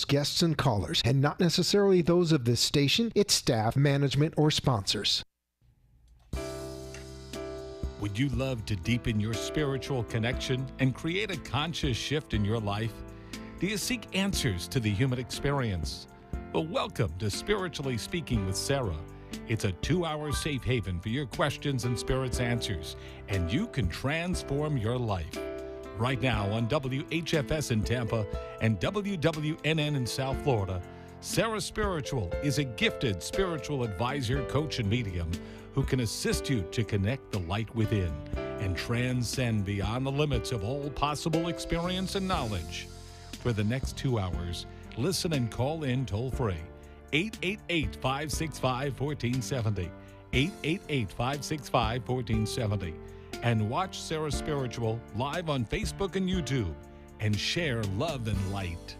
guests and callers, and not necessarily those of this station, its staff, management, or sponsors. Would you love to deepen your spiritual connection and create a conscious shift in your life? Do you seek answers to the human experience? Well, welcome to Spiritually Speaking with Sarah. It's a 2-hour safe haven for your questions and spirit's answers, and you can transform your life. Right now on WHFS in Tampa and WWNN in South Florida, SarahSPiritual is a gifted spiritual advisor, coach, and medium who can assist you to connect the light within and transcend beyond the limits of all possible experience and knowledge. For the next 2 hours, listen and call in toll-free, 888-565-1470, 888-565-1470. And watch SarahSPiritual live on Facebook and YouTube and share love and light.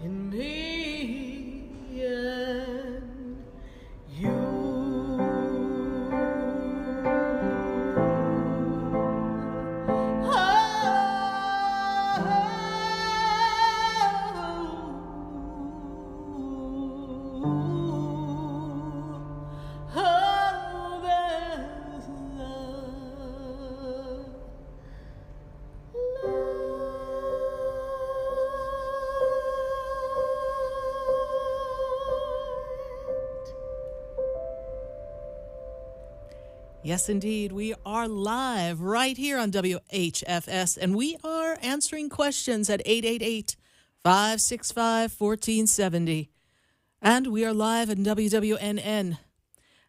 In me and you. Yes, indeed. We are live right here on WHFS, and we are answering questions at 888-565-1470. And we are live at WWNN.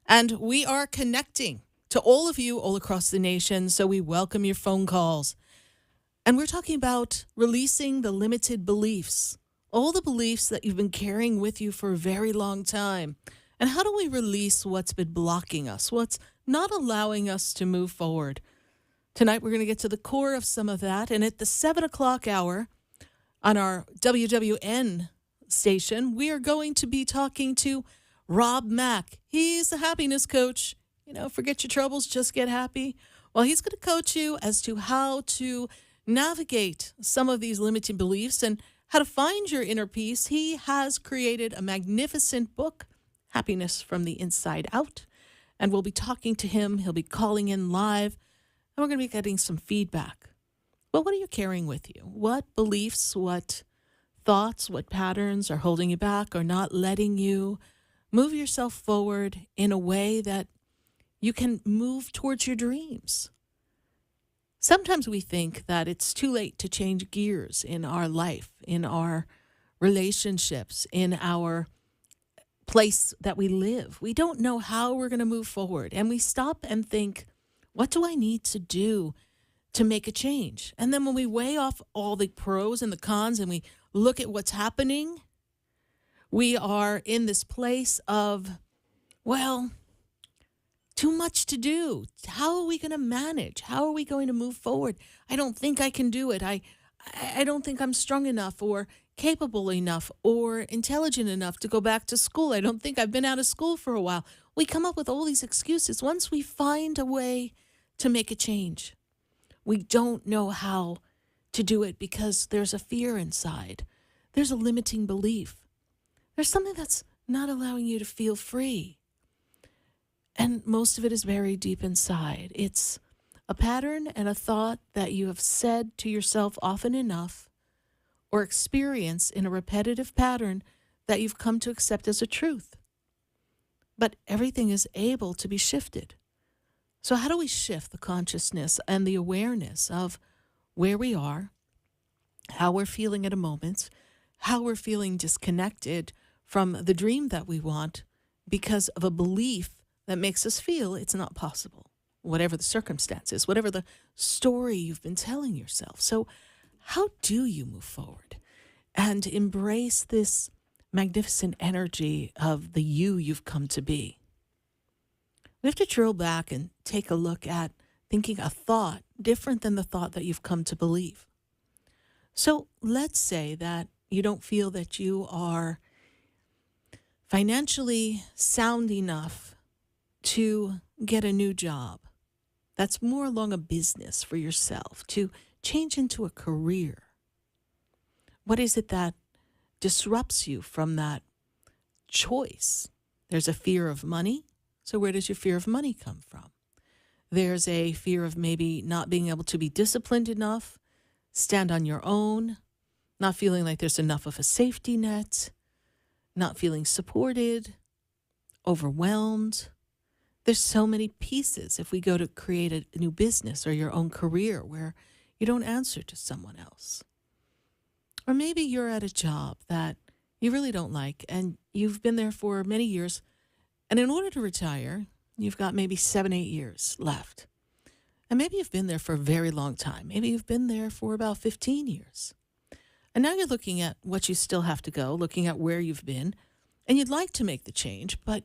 And we are connecting to all of you all across the nation, so we welcome your phone calls. And we're talking about releasing the limited beliefs, all the beliefs that you've been carrying with you for a very long time. And how do we release what's been blocking us, what's not allowing us to move forward? Tonight, we're going to get to the core of some of that. And at the 7 o'clock hour on our WWN station, we are going to be talking to Rob Mack. He's a happiness coach. You know, forget your troubles, just get happy. Well, he's going to coach you as to how to navigate some of these limiting beliefs and how to find your inner peace. He has created a magnificent book, Happiness from the Inside Out. And we'll be talking to him. He'll be calling in live. And we're going to be getting some feedback. Well, what are you carrying with you? What beliefs, what thoughts, what patterns are holding you back or not letting you move yourself forward in a way that you can move towards your dreams? Sometimes we think that it's too late to change gears in our life, in our relationships, in our place that we live. We don't know how we're going to move forward. And we stop and think, what do I need to do to make a change? And then when we weigh off all the pros and the cons and we look at what's happening, we are in this place of, well, too much to do. How are we going to manage? How are we going to move forward? I don't think I can do it. I don't think I'm strong enough or capable enough or intelligent enough to go back to school. I don't think I've been out of school for a while. We come up with all these excuses. Once we find a way to make a change, we don't know how to do it because there's a fear inside. There's a limiting belief. There's something that's not allowing you to feel free. And most of it is very deep inside. It's a pattern and a thought that you have said to yourself often enough or experience in a repetitive pattern that you've come to accept as a truth. But everything is able to be shifted. So how do we shift the consciousness and the awareness of where we are, how we're feeling at a moment, how we're feeling disconnected from the dream that we want because of a belief that makes us feel it's not possible, whatever the circumstances, whatever the story you've been telling yourself. So how do you move forward and embrace this magnificent energy of the you've come to be? We have to drill back and take a look at thinking a thought different than the thought that you've come to believe. So let's say that you don't feel that you are financially sound enough to get a new job. That's more along a business for yourself, to change into a career. What is it that disrupts you from that choice? There's a fear of money. So where does your fear of money come from? There's a fear of maybe not being able to be disciplined enough, stand on your own, not feeling like there's enough of a safety net, not feeling supported, overwhelmed. There's so many pieces if we go to create a new business or your own career where you don't answer to someone else. Or maybe you're at a job that you really don't like and you've been there for many years. And in order to retire, you've got maybe 7-8 years left. And maybe you've been there for a very long time. Maybe you've been there for about 15 years. And now you're looking at what you still have to go, looking at where you've been, and you'd like to make the change, but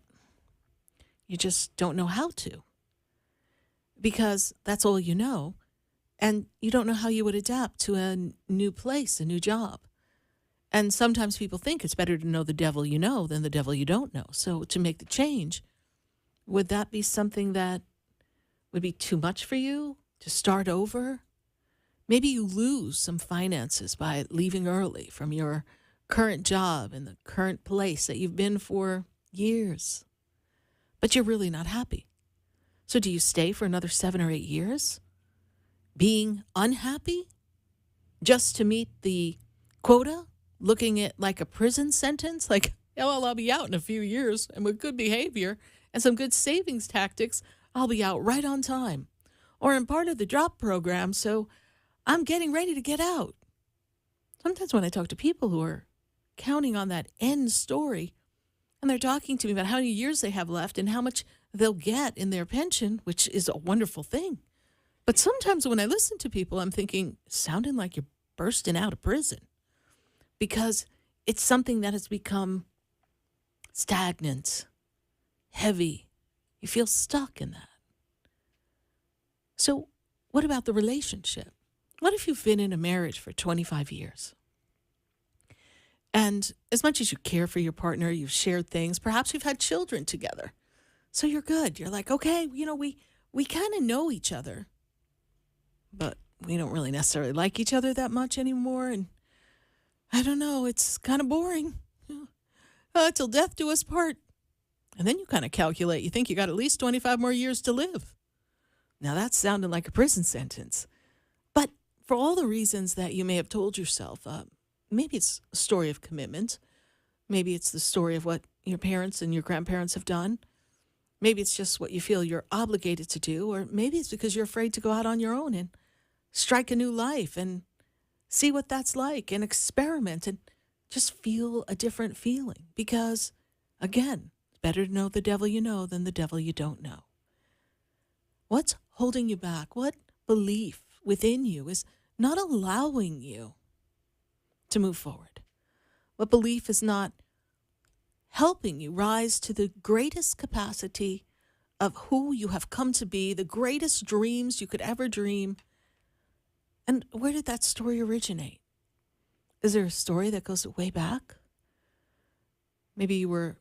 you just don't know how to because that's all you know. And you don't know how you would adapt to a new place, a new job. And sometimes people think it's better to know the devil you know than the devil you don't know. So to make the change, would that be something that would be too much for you to start over? Maybe you lose some finances by leaving early from your current job and the current place that you've been for years, but you're really not happy. So do you stay for another 7 or 8 years being unhappy just to meet the quota, looking at like a prison sentence? Like, oh, well, I'll be out in a few years and with good behavior and some good savings tactics, I'll be out right on time. Or I'm part of the drop program, so I'm getting ready to get out. Sometimes when I talk to people who are counting on that end story, and they're talking to me about how many years they have left and how much they'll get in their pension, which is a wonderful thing. But sometimes when I listen to people, I'm thinking, sounding like you're bursting out of prison, because it's something that has become stagnant, heavy. You feel stuck in that. So what about the relationship? What if you've been in a marriage for 25 years? And as much as you care for your partner, you've shared things, perhaps you've had children together. So you're good. You're like, okay, we kind of know each other, but we don't really necessarily like each other that much anymore. And I don't know, it's kind of boring. Till death do us part. And then you kind of calculate, you think you got at least 25 more years to live. Now that's sounding like a prison sentence. But for all the reasons that you may have told yourself, maybe it's a story of commitment. Maybe it's the story of what your parents and your grandparents have done. Maybe it's just what you feel you're obligated to do. Or maybe it's because you're afraid to go out on your own and strike a new life and see what that's like and experiment and just feel a different feeling. Because, again, it's better to know the devil you know than the devil you don't know. What's holding you back? What belief within you is not allowing you to move forward? What belief is not helping you rise to the greatest capacity of who you have come to be, the greatest dreams you could ever dream? And where did that story originate? Is there a story that goes way back? Maybe you were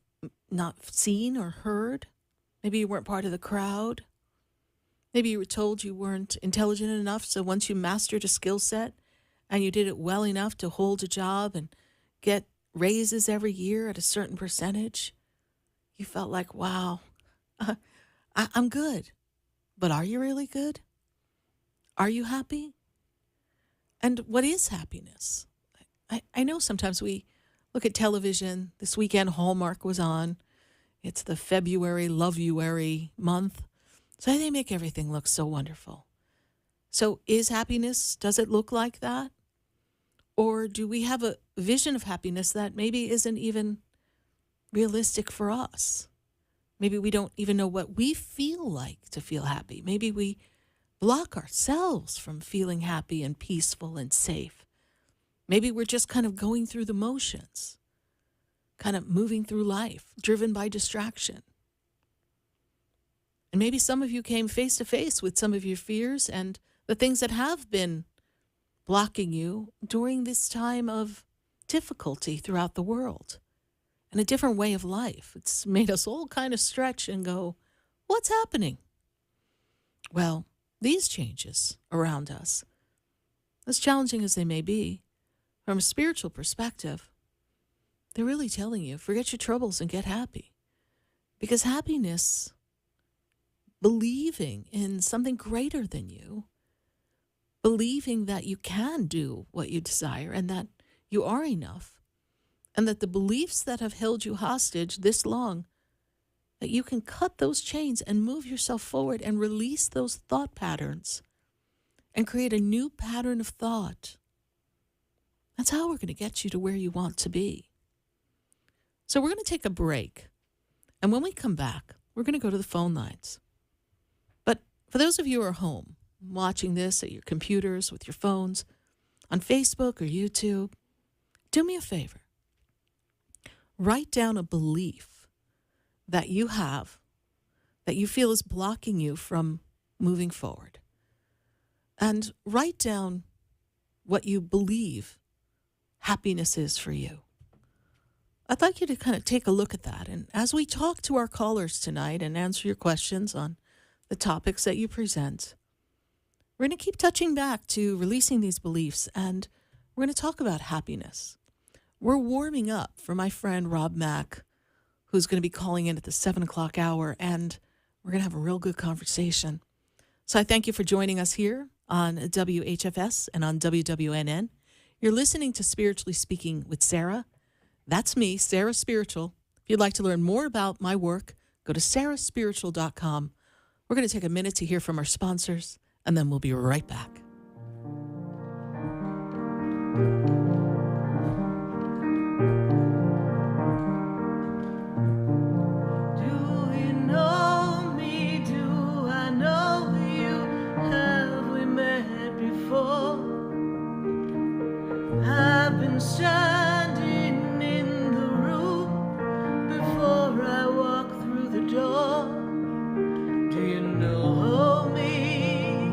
not seen or heard. Maybe you weren't part of the crowd. Maybe you were told you weren't intelligent enough, so once you mastered a skill set and you did it well enough to hold a job and get raises every year at a certain percentage, you felt like, wow, I'm good. But are you really good? Are you happy? And what is happiness? I know sometimes we look at television. This weekend, Hallmark was on. It's the February Love-uary month. So they make everything look so wonderful. So is happiness, does it look like that? Or do we have a vision of happiness that maybe isn't even realistic for us? Maybe we don't even know what we feel like to feel happy. Maybe we block ourselves from feeling happy and peaceful and safe. Maybe we're just kind of going through the motions, kind of moving through life, driven by distraction. And maybe some of you came face to face with some of your fears and the things that have been blocking you during this time of difficulty throughout the world and a different way of life. It's made us all kind of stretch and go, what's happening? Well, these changes around us, as challenging as they may be, from a spiritual perspective, they're really telling you, forget your troubles and get happy. Because happiness, believing in something greater than you, believing that you can do what you desire and that you are enough, and that the beliefs that have held you hostage this long, that you can cut those chains and move yourself forward and release those thought patterns and create a new pattern of thought. That's how we're going to get you to where you want to be. So we're going to take a break. And when we come back, we're going to go to the phone lines. But for those of you who are home, watching this at your computers, with your phones, on Facebook or YouTube, do me a favor. Write down a belief that you have that you feel is blocking you from moving forward. And write down what you believe happiness is for you. I'd like you to kind of take a look at that. And as we talk to our callers tonight and answer your questions on the topics that you present, we're going to keep touching back to releasing these beliefs, and we're going to talk about happiness. We're warming up for my friend Rob Mack, who's going to be calling in at the 7 o'clock hour, and we're going to have a real good conversation. So I thank you for joining us here on WHFS and on WWNN. You're listening to Spiritually Speaking with Sarah. That's me, SarahSPiritual. If you'd like to learn more about my work, go to SarahSPiritual.com, We're going to take a minute to hear from our sponsors, and then we'll be right back. Standing in the room before I walk through the door. Do you know me?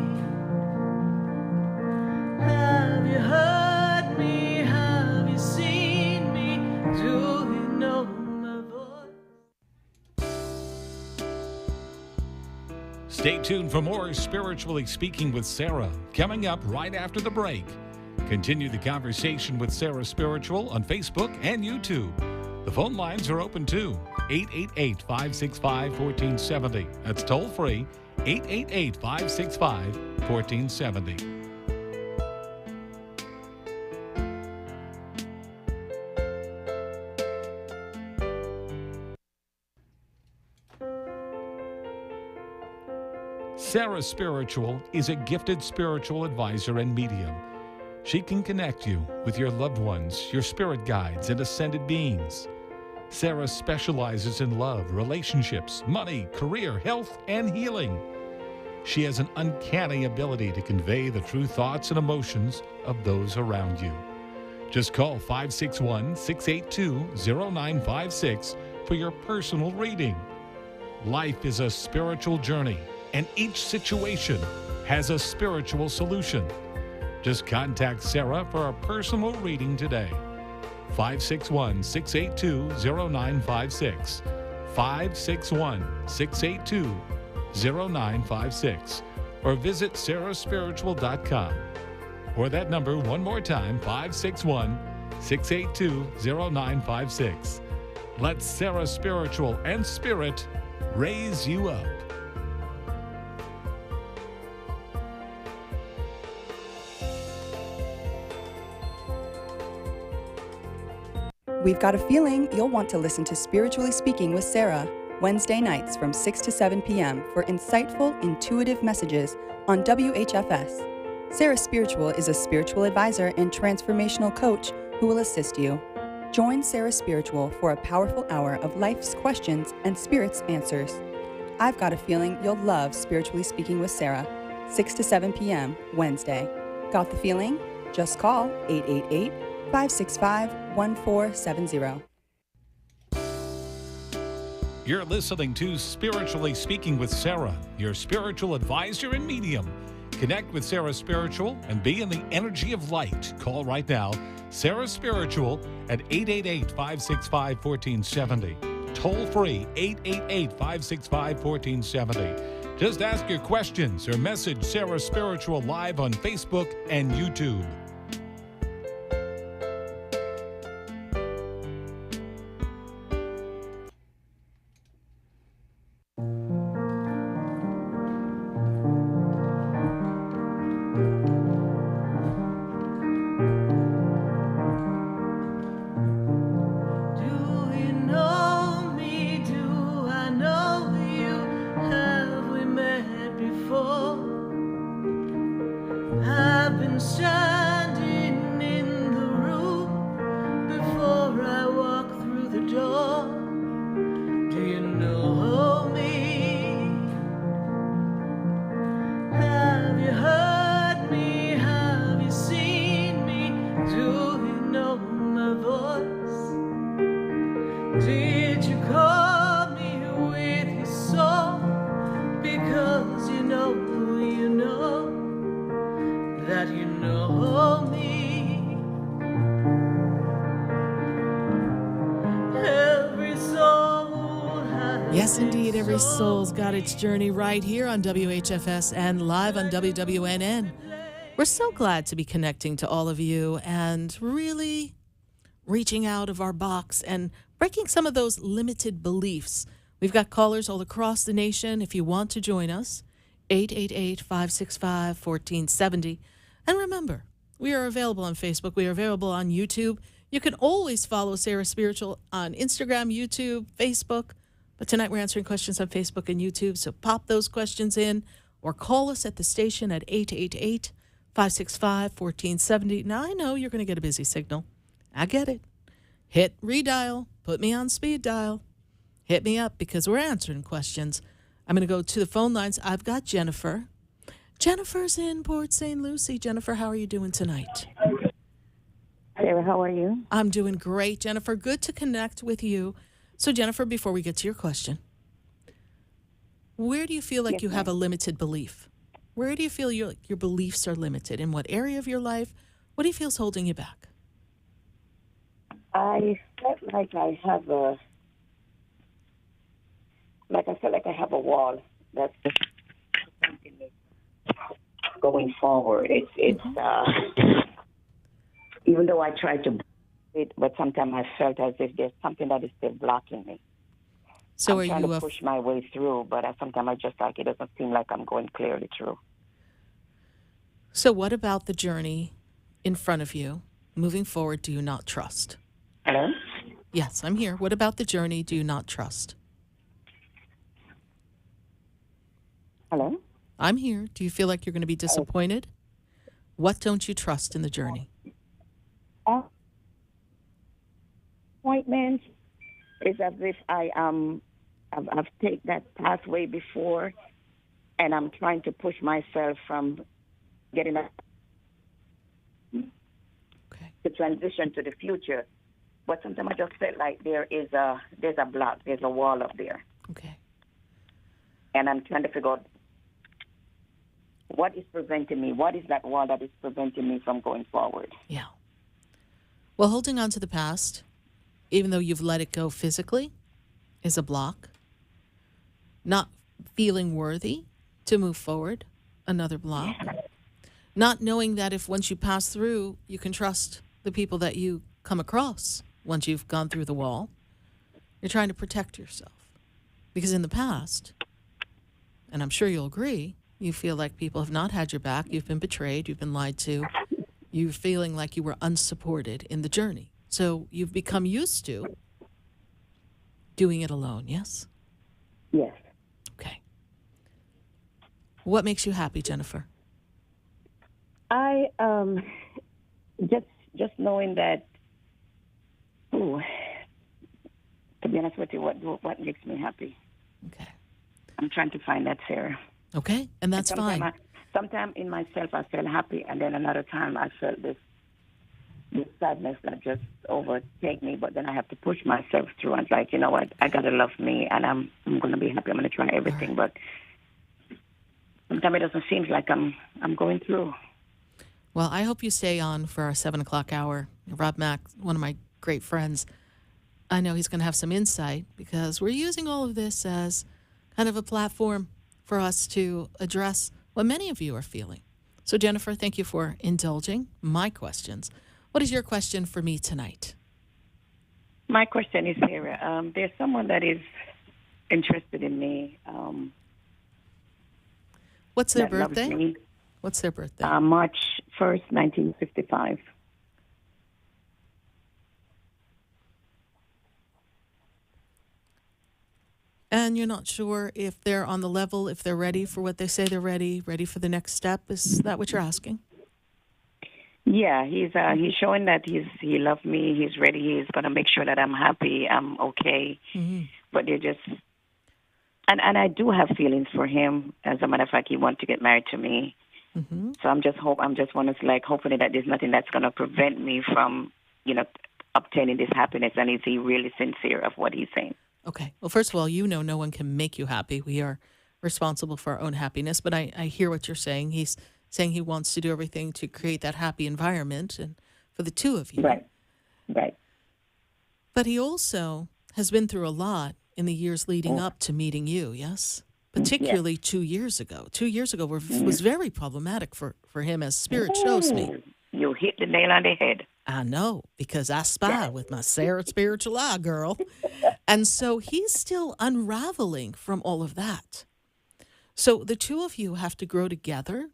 Have you heard me? Have you seen me? Do you know my voice? Stay tuned for more Spiritually Speaking with Sarah, coming up right after the break. Continue the conversation with Sarah Spiritual on Facebook and YouTube. The phone lines are open too. 888-565-1470. That's toll free. 888-565-1470. Sarah Spiritual is a gifted spiritual advisor and medium. She can connect you with your loved ones, your spirit guides, and ascended beings. Sarah specializes in love, relationships, money, career, health, and healing. She has an uncanny ability to convey the true thoughts and emotions of those around you. Just call 561-682-0956 for your personal reading. Life is a spiritual journey, and each situation has a spiritual solution. Just contact Sarah for a personal reading today. 561-682-0956. 561-682-0956. Or visit SarahSPiritual.com. Or that number one more time, 561-682-0956. Let Sarah Spiritual and Spirit raise you up. We've got a feeling you'll want to listen to Spiritually Speaking with Sarah, Wednesday nights from 6 to 7 p.m. for insightful, intuitive messages on WHFS. Sarah Spiritual is a spiritual advisor and transformational coach who will assist you. Join Sarah Spiritual for a powerful hour of life's questions and Spirit's answers. I've got a feeling you'll love Spiritually Speaking with Sarah, 6 to 7 p.m. Wednesday. Got the feeling? Just call 888-565-1470. You're listening to Spiritually Speaking with Sarah, your spiritual advisor and medium. Connect with Sarah Spiritual and be in the energy of light. Call right now, Sarah Spiritual at 888-565-1470. Toll free, 888-565-1470. Just ask your questions or message Sarah Spiritual live on Facebook and YouTube. Standing in the room before I walk through the door. Do you know me? Have you heard me? Have you seen me? Do you know my voice? Did you call me with your soul? Because you know that you know me. Every soul has Yes, indeed, every soul's got its journey right here on WHFS and live on WWNN. We're so glad to be connecting to all of you and really reaching out of our box and breaking some of those limited beliefs. We've got callers all across the nation. If you want to join us, 888-565-1470. And remember, we are available on Facebook. We are available on YouTube. You can always follow Sarah Spiritual on Instagram, YouTube, Facebook. But tonight we're answering questions on Facebook and YouTube, so pop those questions in or call us at the station at 888-565-1470. Now, I know you're going to get a busy signal. I get it. Hit redial. Put me on speed dial. Hit me up because we're answering questions. I'm going to go to the phone lines. I've got Jennifer. Jennifer's in Port St. Lucie. Jennifer, how are you doing tonight? Sarah, how are you? I'm doing great, Jennifer. Good to connect with you. So, Jennifer, before we get to your question, where do you feel like you have a limited belief? Where do you feel your beliefs are limited? In what area of your life? What do you feel is holding you back? I felt like I have a wall that's just preventing me going forward. It's even though I try to it, but sometimes I felt as if there's something that is still blocking me. So I'm trying to push my way through, but sometimes I just like it doesn't seem like I'm going clearly through. So what about the journey in front of you, moving forward, do you not trust? Hello? Yes, I'm here. What about the journey do you not trust? Hello? I'm here. Do you feel like you're going to be disappointed? What don't you trust in the journey? Appointment is as if I've taken that pathway before, and I'm trying to push myself from getting to transition to the future. But sometimes I just felt like there's a block, there's a wall up there. Okay. And I'm trying to figure out what is preventing me. What is that wall that is preventing me from going forward? Yeah. Well, holding on to the past, even though you've let it go physically, is a block. Not feeling worthy to move forward, another block. Not knowing that if once you pass through, you can trust the people that you come across once you've gone through the wall. You're trying to protect yourself. Because in the past, and I'm sure you'll agree, you feel like people have not had your back, you've been betrayed, you've been lied to, you're feeling like you were unsupported in the journey. So you've become used to doing it alone, yes? Yes. Okay. What makes you happy, Jennifer? I just knowing that. To be honest with you, what makes me happy? Okay. I'm trying to find that, Sarah. Okay, and that's fine. Sometimes in myself I feel happy, and then another time I felt this sadness that just overtake me. But then I have to push myself through. And it's like, you know what? I gotta love me, and I'm going to be happy. I'm going to try everything, but sometimes it doesn't seem like I'm going through. Well, I hope you stay on for our 7 o'clock hour. Rob Mack, one of my great friends, I know he's going to have some insight because we're using all of this as kind of a platform for us to address what many of you are feeling. So, Jennifer, thank you for indulging my questions. What is your question for me tonight? My question is, Sarah, there's someone that is interested in me. What's their that loves birthday? me. What's their birthday? March 1st, 1955. And you're not sure if they're on the level, if they're ready for what they say they're ready for the next step. Is that what you're asking? Yeah, he's showing that he loves me. He's ready. He's going to make sure that I'm happy. I'm okay. Mm-hmm. But they're just, and I do have feelings for him. As a matter of fact, he wants to get married to me. Mm-hmm. So I'm just hopefully that there's nothing that's going to prevent me from, obtaining this happiness. And is he really sincere of what he's saying? Okay. Well, first of all, no one can make you happy. We are responsible for our own happiness. But I hear what you're saying. He's saying he wants to do everything to create that happy environment and for the two of you. Right. But he also has been through a lot in the years leading up to meeting you, yes? Particularly 2 years ago. 2 years ago was very problematic for him, as Spirit shows me. You hit the nail on the head. I know, because I spy with my SarahSPiritual eye, girl. And so he's still unraveling from all of that. So the two of you have to grow together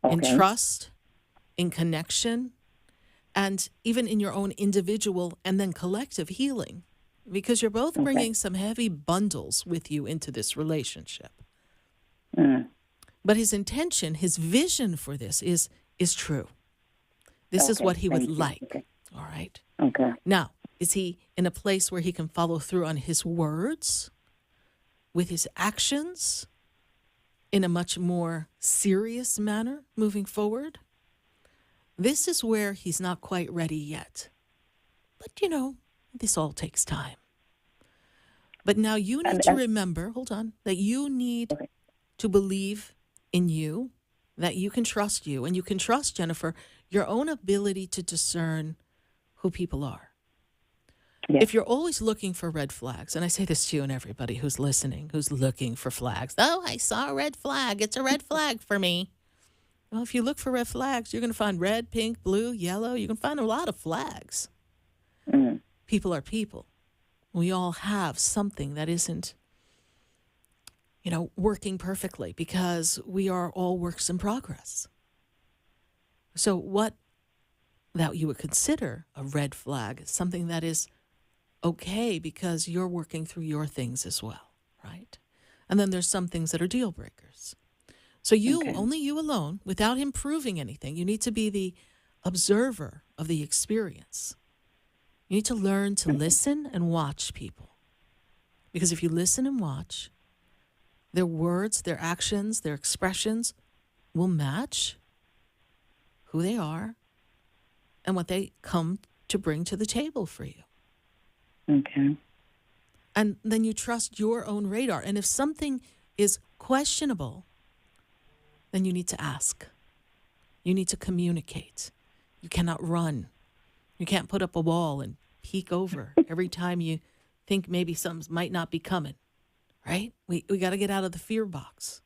in trust, in connection, and even in your own individual and then collective healing because you're both bringing some heavy bundles with you into this relationship. But his intention, his vision for this is true. This is what he would like. Okay. All right. Okay. Now, is he in a place where he can follow through on his words, with his actions, in a much more serious manner moving forward? This is where he's not quite ready yet. But, this all takes time. But now you need to remember, hold on, that you need to believe in you, that you can trust you, and you can trust, Jennifer, your own ability to discern who people are. Yes. If you're always looking for red flags, and I say this to you and everybody who's listening, who's looking for flags. Oh, I saw a red flag. It's a red flag for me. Well, if you look for red flags, you're going to find red, pink, blue, yellow. You can find a lot of flags. People are people. We all have something that isn't, working perfectly, because we are all works in progress. So what that you would consider a red flag is something that is okay because you're working through your things as well, right? And then there's some things that are deal breakers. So only you alone, without him proving anything, you need to be the observer of the experience. You need to learn to listen and watch people. Because if you listen and watch, their words, their actions, their expressions will match who they are and what they come to bring to the table for you. Okay. And then you trust your own radar. And if something is questionable, then you need to ask. You need to communicate. You cannot run. You can't put up a wall and peek over every time you think maybe something might not be coming, right? We got to get out of the fear box.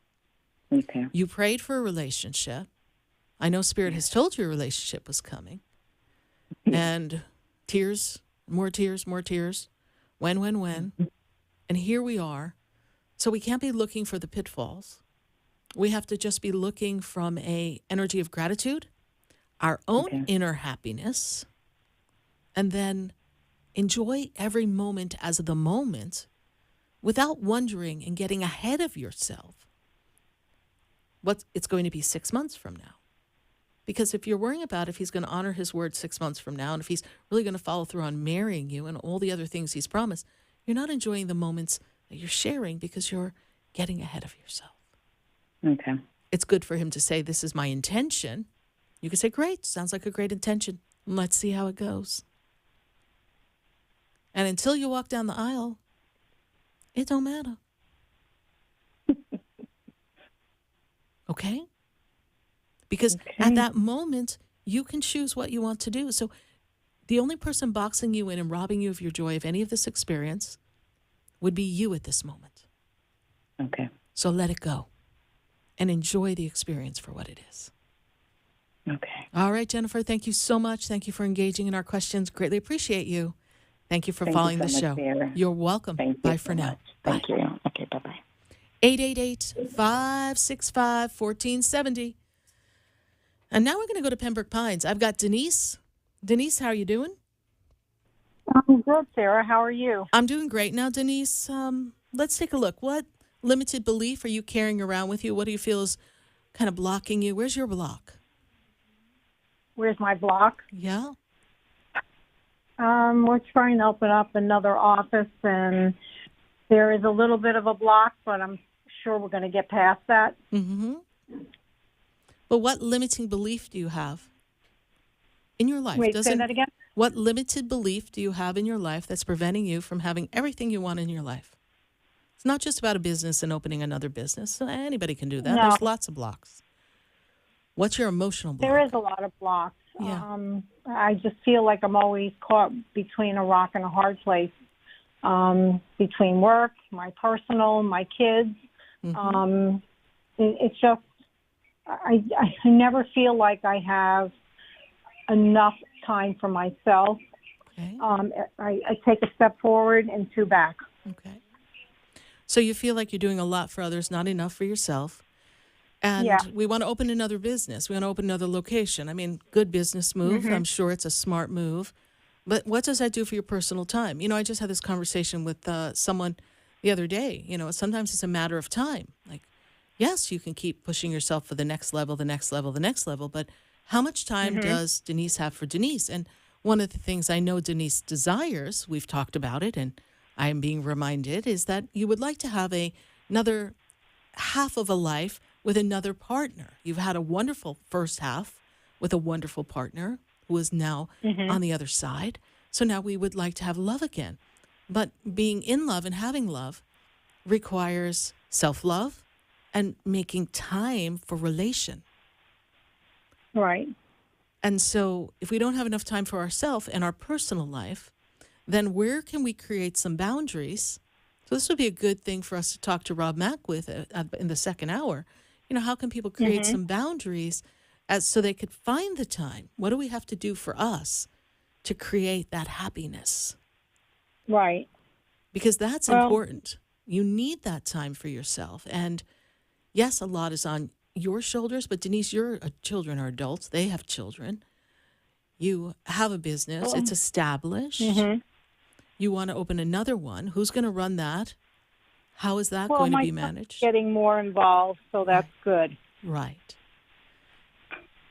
Okay. You prayed for a relationship. I know Spirit has told you a relationship was coming. And tears, more tears, more tears. When. And here we are. So we can't be looking for the pitfalls. We have to just be looking from a energy of gratitude, our own inner happiness, and then enjoy every moment as the moment without wondering and getting ahead of yourself what it's going to be 6 months from now. Because if you're worrying about if he's going to honor his word 6 months from now, and if he's really going to follow through on marrying you and all the other things he's promised, you're not enjoying the moments that you're sharing because you're getting ahead of yourself. Okay. It's good for him to say, this is my intention. You can say, great, sounds like a great intention. Let's see how it goes. And until you walk down the aisle, it don't matter. Okay? Because at that moment, you can choose what you want to do. So the only person boxing you in and robbing you of your joy of any of this experience would be you at this moment. Okay. So let it go and enjoy the experience for what it is. Okay. All right, Jennifer, thank you so much. Thank you for engaging in our questions. Greatly appreciate you. Thank you for following the show. Sarah. You're welcome. Thank you Bye so for now. much. Thank you. Okay, bye-bye. 888-565-1470. And now we're going to go to Pembroke Pines. I've got Denise. Denise, how are you doing? I'm good, Sarah. How are you? I'm doing great. Now, Denise, let's take a look. What limited belief are you carrying around with you? What do you feel is kind of blocking you? Where's your block? Where's my block? Yeah. We're trying to open up another office, and there is a little bit of a block, but I'm sure we're going to get past that. Mm-hmm. But what limiting belief do you have in your life? Wait, say that again? What limited belief do you have in your life that's preventing you from having everything you want in your life? It's not just about a business and opening another business. Anybody can do that. No. There's lots of blocks. What's your emotional block? There is a lot of blocks. Yeah. I just feel like I'm always caught between a rock and a hard place, between work, my personal, my kids. Mm-hmm. It's just, I never feel like I have enough time for myself. Okay. I take a step forward and two back. Okay. So you feel like you're doing a lot for others, not enough for yourself. And we want to open another business. We want to open another location. I mean, good business move. Mm-hmm. I'm sure it's a smart move. But what does that do for your personal time? I just had this conversation with someone the other day. Sometimes it's a matter of time. Like, yes, you can keep pushing yourself for the next level, the next level, the next level, but how much time does Denise have for Denise? And one of the things I know Denise desires, we've talked about it, and I am being reminded, is that you would like to have another half of a life with another partner. You've had a wonderful first half with a wonderful partner who is now on the other side. So now we would like to have love again. But being in love and having love requires self-love and making time for relation. Right. And so if we don't have enough time for ourselves and our personal life, then where can we create some boundaries? So this would be a good thing for us to talk to Rob Mack with in the second hour. How can people create some boundaries so they could find the time? What do we have to do for us to create that happiness? Right. Because that's important. You need that time for yourself. And yes, a lot is on your shoulders, but Denise, your children are adults. They have children. You have a business. It's established. You want to open another one. Who's going to run that? How is that going to be managed? Getting more involved, so that's good. Right.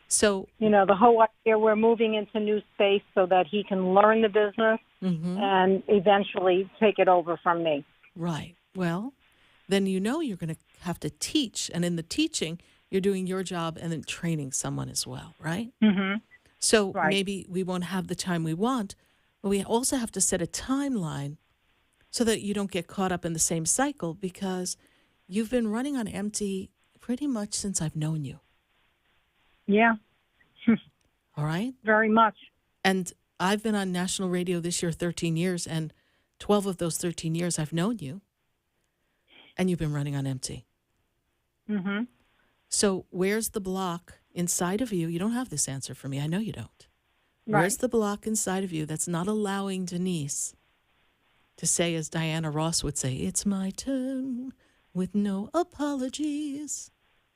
So, the whole idea, we're moving into new space so that he can learn the business and eventually take it over from me. Right. Well, then you're going to have to teach. And in the teaching, you're doing your job and then training someone as well, right? So maybe we won't have the time we want, but we also have to set a timeline so that you don't get caught up in the same cycle, because you've been running on empty pretty much since I've known you. Yeah. All right? Very much. And I've been on national radio this year 13 years, and 12 of those 13 years I've known you, and you've been running on empty. So where's the block inside of you? You don't have this answer for me. I know you don't. Right. Where's the block inside of you that's not allowing Denise to say, as Diana Ross would say, it's my turn with no apologies.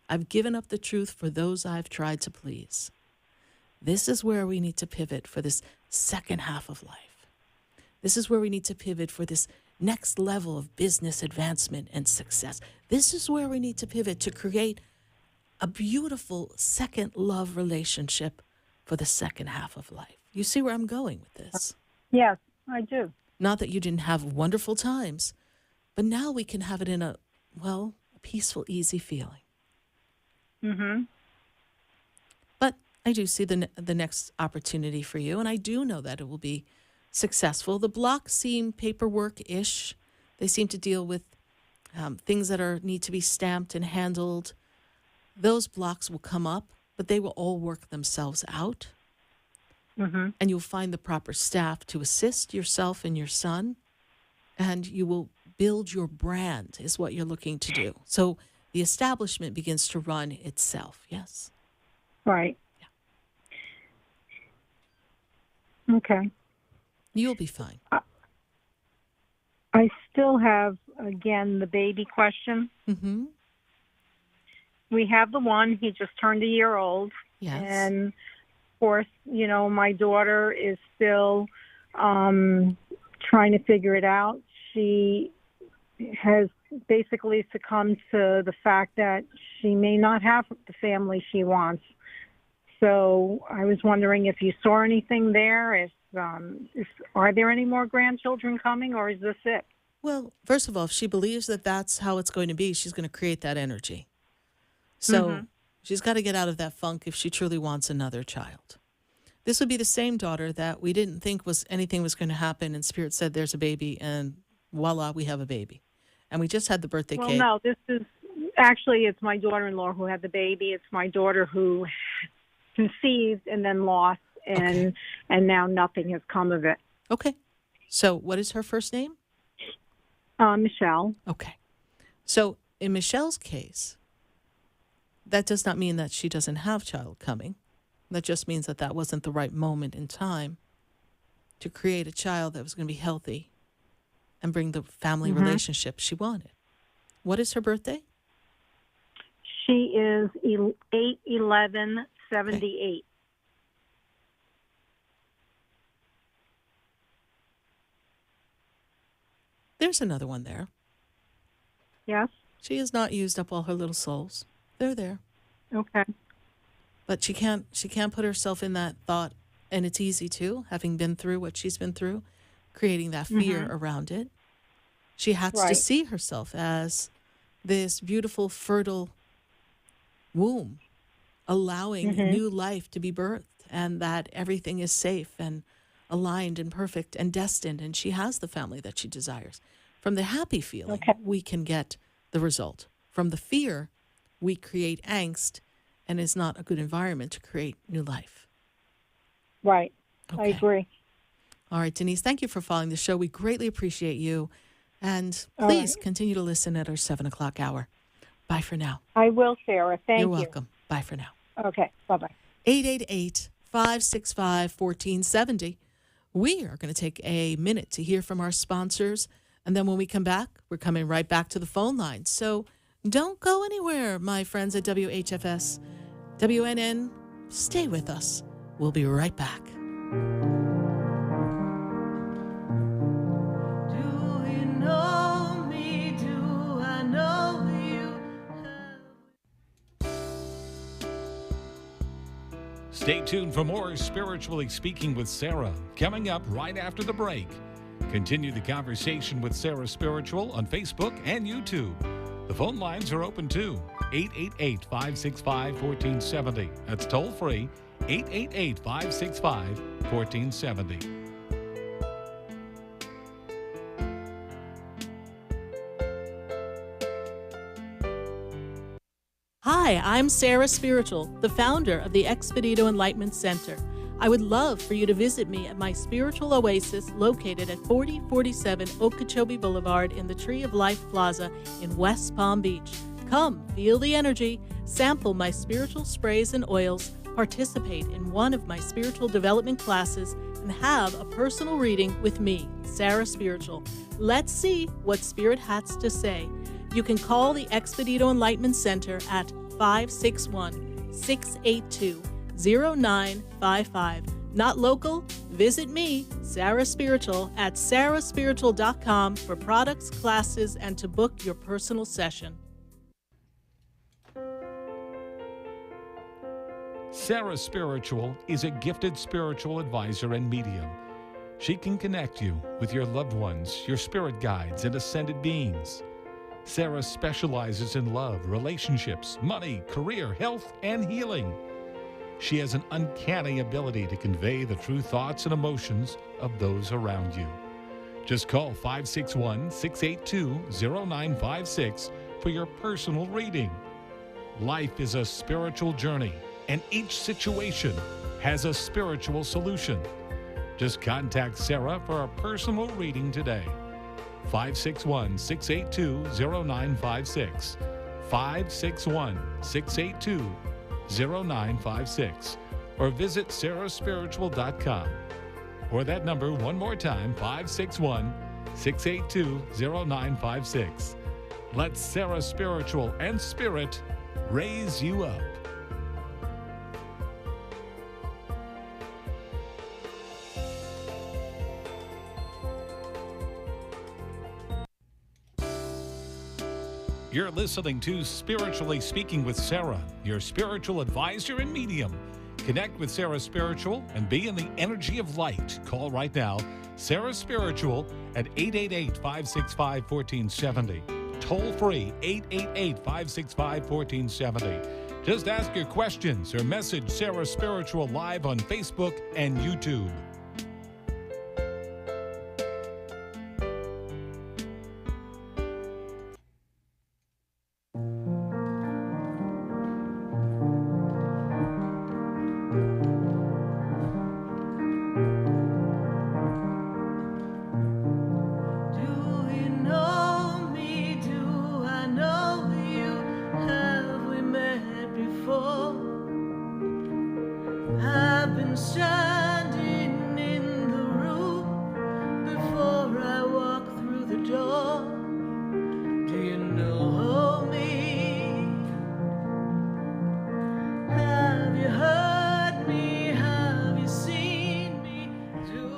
I've given up the truth for those I've tried to please. This is where we need to pivot for this second half of life. This is where we need to pivot for this next level of business advancement and success. This is where we need to pivot to create a beautiful second love relationship for the second half of life. You see where I'm going with this? Yes, I do. Not that you didn't have wonderful times, but now we can have it in a peaceful, easy feeling. But I do see the next opportunity for you, and I do know that it will be successful. The blocks seem paperwork-ish. They seem to deal with things that need to be stamped and handled. Those blocks will come up, but they will all work themselves out. And you'll find the proper staff to assist yourself and your son, and you will build your brand is what you're looking to do. So the establishment begins to run itself, yes? Right. Yeah. Okay. You'll be fine. I still have, again, the baby question. We have the one. He just turned a year old. Yes. And, of course, my daughter is still trying to figure it out. She has basically succumbed to the fact that she may not have the family she wants. So I was wondering if you saw anything there, are there any more grandchildren coming, or is this it? Well, first of all, if she believes that that's how it's going to be, she's going to create that energy. So she's got to get out of that funk if she truly wants another child. This would be the same daughter that we didn't think anything was going to happen, and Spirit said there's a baby, and voila, we have a baby. And we just had the birthday cake. Well, no, this is actually, it's my daughter-in-law who had the baby. It's my daughter who conceived and then lost, and now nothing has come of it. Okay. So what is her first name? Michelle. Okay. So in Michelle's case, that does not mean that she doesn't have child coming. That just means that that wasn't the right moment in time to create a child that was going to be healthy and bring the family relationship she wanted. What is her birthday? She is 8/11/78. There's another one there. Yes. She has not used up all her little souls. They're there. Okay. But she can't put herself in that thought, and it's easy to, having been through what she's been through, creating that fear around it. She has to see herself as this beautiful, fertile womb, allowing new life to be birthed, and that everything is safe and aligned and perfect and destined, and she has the family that she desires. From the happy feeling, we can get the result. From the fear, we create angst, and it's not a good environment to create new life. Right. Okay. I agree. All right, Denise, thank you for following the show. We greatly appreciate you. And please continue to listen at our 7 o'clock hour. Bye for now. I will, Sarah. Thank you. You're welcome. Bye for now. Okay. Bye-bye. 888-565-1470. We are going to take a minute to hear from our sponsors. And then when we come back, we're coming right back to the phone line. So don't go anywhere, my friends at WHFS. WNN, stay with us. We'll be right back. Stay tuned for more Spiritually Speaking with Sarah, coming up right after the break. Continue the conversation with Sarah Spiritual on Facebook and YouTube. The phone lines are open too. 888-565-1470. That's toll free. 888-565-1470. Hi, I'm Sarah Spiritual, the founder of the Expedito Enlightenment Center. I would love for you to visit me at my spiritual oasis located at 4047 Okeechobee Boulevard in the Tree of Life Plaza in West Palm Beach. Come, feel the energy, sample my spiritual sprays and oils, participate in one of my spiritual development classes, and have a personal reading with me, Sarah Spiritual. Let's see what Spirit has to say. You can call the Expedito Enlightenment Center at 561-682-0955. Not local? Visit me, Sarah Spiritual, at sarahspiritual.com for products, classes, and to book your personal session. Sarah Spiritual is a gifted spiritual advisor and medium. She can connect you with your loved ones, your spirit guides, and ascended beings. Sarah specializes in love, relationships, money, career, health, and healing. She has an uncanny ability to convey the true thoughts and emotions of those around you. Just call 561-682-0956 for your personal reading. Life is a spiritual journey, and each situation has a spiritual solution. Just contact Sarah for a personal reading today. 561-682-0956. 561-682-0956. Or visit SarahSPiritual.com. Or that number one more time, 561-682-0956. Let Sarah Spiritual and Spirit raise you up. You're listening to Spiritually Speaking with Sarah, your spiritual advisor and medium. Connect with Sarah Spiritual and be in the energy of light. Call right now, Sarah Spiritual at 888-565-1470. Toll free, 888-565-1470. Just ask your questions or message Sarah Spiritual live on Facebook and YouTube.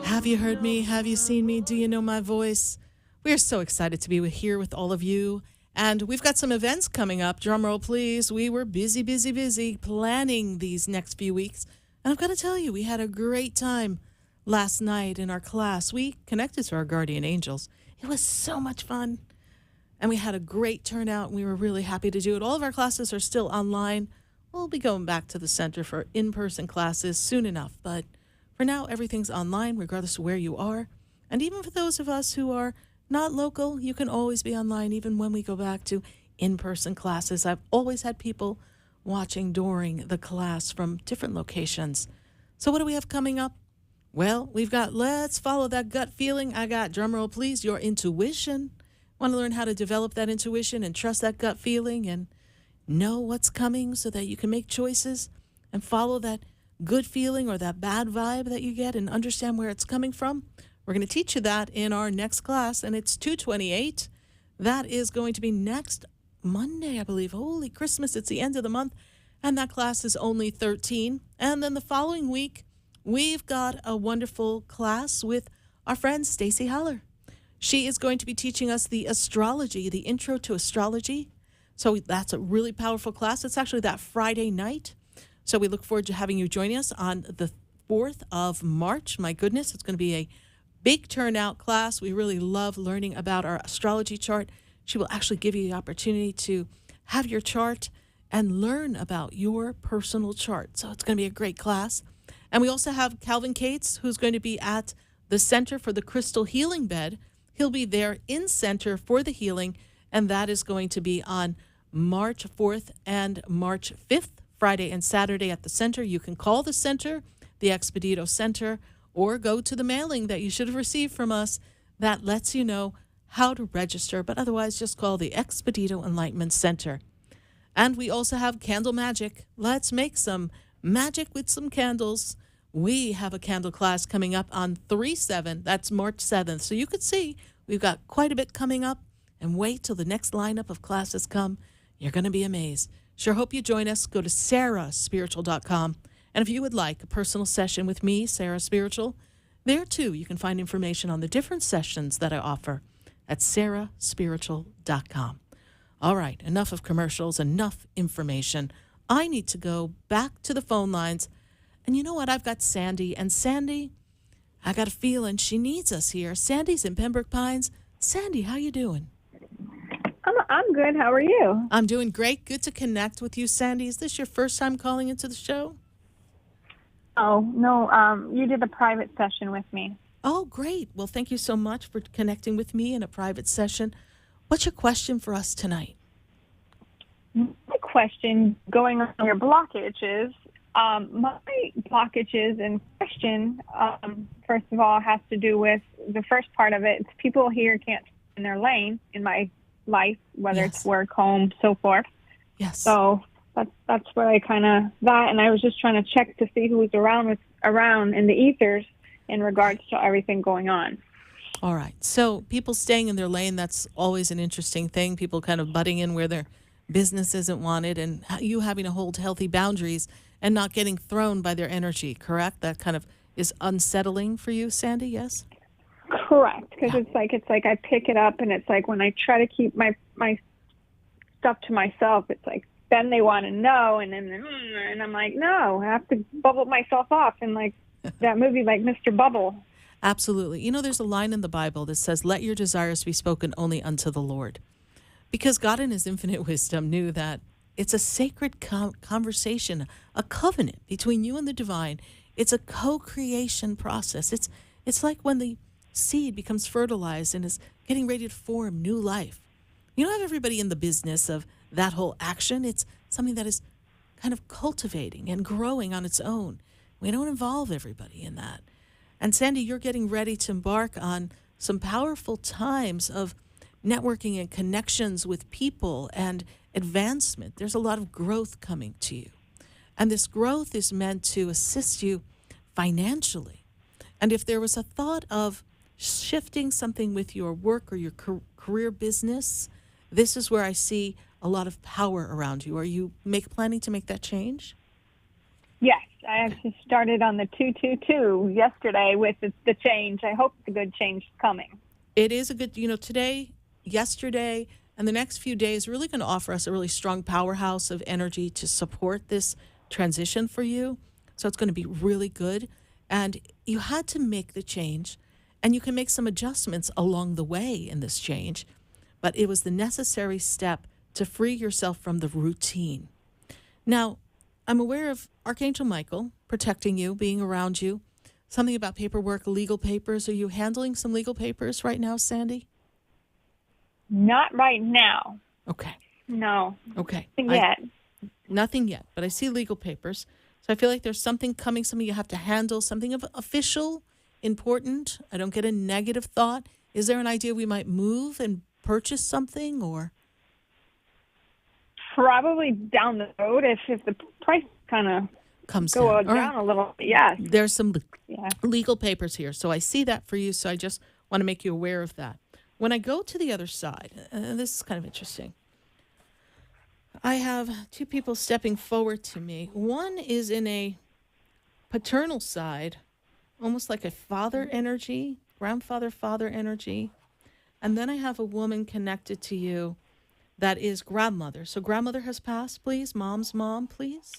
Have you heard me? Have you seen me? Do you know my voice? We're so excited to be here with all of you. And we've got some events coming up. Drum roll, please. We were busy planning these next few weeks. And I've got to tell you, we had a great time last night in our class. We connected to our guardian angels. It was so much fun. And we had a great turnout, and we were really happy to do it. All of our classes are still online. We'll be going back to the center for in-person classes soon enough. But for now, everything's online, regardless of where you are. And even for those of us who are not local, you can always be online, even when we go back to in-person classes. I've always had people watching during the class from different locations. So what do we have coming up? Well, we've got Let's Follow That Gut Feeling. I got, drumroll please, your intuition. Want to learn how to develop that intuition and trust that gut feeling and know what's coming so that you can make choices and follow that good feeling or that bad vibe that you get and understand where it's coming from? We're going to teach you that in our next class, and it's 2/28. That is going to be next Monday, I believe. Holy Christmas, it's the end of the month, and that class is only 13. And then the following week, we've got a wonderful class with our friend Stacy Haller. She is going to be teaching us the astrology, the intro to astrology. So that's a really powerful class. It's actually that Friday night. So we look forward to having you join us on the 4th of March. My goodness, it's going to be a big turnout class. We really love learning about our astrology chart. She will actually give you the opportunity to have your chart and learn about your personal chart. So it's going to be a great class. And we also have Calvin Cates, who's going to be at the Center for the Crystal Healing Bed. He'll be there in center for the healing, and that is going to be on March 4th and March 5th, Friday and Saturday at the center. You can call the center, the Expedito Center, or go to the mailing that you should have received from us that lets you know how to register, but otherwise just call the Expedito Enlightenment Center. And we also have Candle Magic. Let's make some magic with some candles. We have a candle class coming up on 3/7. That's March 7th. So you could see we've got quite a bit coming up, and wait till the next lineup of classes come. You're going to be amazed. Sure hope you join us. Go to SarahSPiritual.com. And if you would like a personal session with me, Sarah Spiritual, there too you can find information on the different sessions that I offer at SarahSpiritual.com. All right, enough of commercials, enough information. I need to go back to the phone lines. And you know what? I've got Sandy. And Sandy, I got a feeling she needs us here. Sandy's in Pembroke Pines. Sandy, how you doing? I'm good. How are you? I'm doing great. Good to connect with you, Sandy. Is this your first time calling into the show? Oh, no. You did a private session with me. Oh, great. Well, thank you so much for connecting with me in a private session. What's your question for us tonight? My question, going on your blockages, my blockages and question, first of all, has to do with the first part of it. It's people here can't stay in their lane in my life, whether it's work, home, so forth. Yes. So that's what I and I was just trying to check to see who was around in the ethers in regards to everything going on. All right. So people staying in their lane, that's always an interesting thing. People kind of butting in where their business isn't wanted, and you having to hold healthy boundaries and not getting thrown by their energy, correct? That kind of is unsettling for you, Sandy, yes? Correct, because it's like I pick it up, and it's like when I try to keep my stuff to myself, it's like then they want to know, and I'm like, no, I have to bubble myself off, and like that movie, like Mr. Bubble. Absolutely. You know, there's a line in the Bible that says, "Let your desires be spoken only unto the Lord," because God in His infinite wisdom knew that it's a sacred conversation, a covenant between you and the divine. It's a co-creation process. It's like when the seed becomes fertilized and is getting ready to form new life. You don't have everybody in the business of that whole action. It's something that is kind of cultivating and growing on its own. We don't involve everybody in that. And Sandy, you're getting ready to embark on some powerful times of networking and connections with people and advancement. There's a lot of growth coming to you. And this growth is meant to assist you financially. And if there was a thought of shifting something with your work or your career business, this is where I see a lot of power around you. Are you planning to make that change? Yes, I actually started on the 222 yesterday with the change. I hope the good change is coming. It is a good, today, yesterday, and the next few days really going to offer us a really strong powerhouse of energy to support this transition for you. So it's going to be really good. And you had to make the change, and you can make some adjustments along the way in this change. But it was the necessary step to free yourself from the routine. Now, I'm aware of Archangel Michael protecting you, being around you. Something about paperwork, legal papers. Are you handling some legal papers right now, Sandy? Not right now. Okay. No. Okay. Nothing yet. Nothing yet, but I see legal papers. So I feel like there's something coming, something you have to handle, something of official, important. I don't get a negative thought. Is there an idea we might move and purchase something, or? Probably down the road if the price kind of comes go down a little. Yes. There's some legal papers here. So I see that for you. So I just want to make you aware of that. When I go to the other side, this is kind of interesting. I have two people stepping forward to me. One is in a paternal side, almost like a father energy, grandfather energy. And then I have a woman connected to you that is grandmother. So grandmother has passed, please. Mom's mom, please.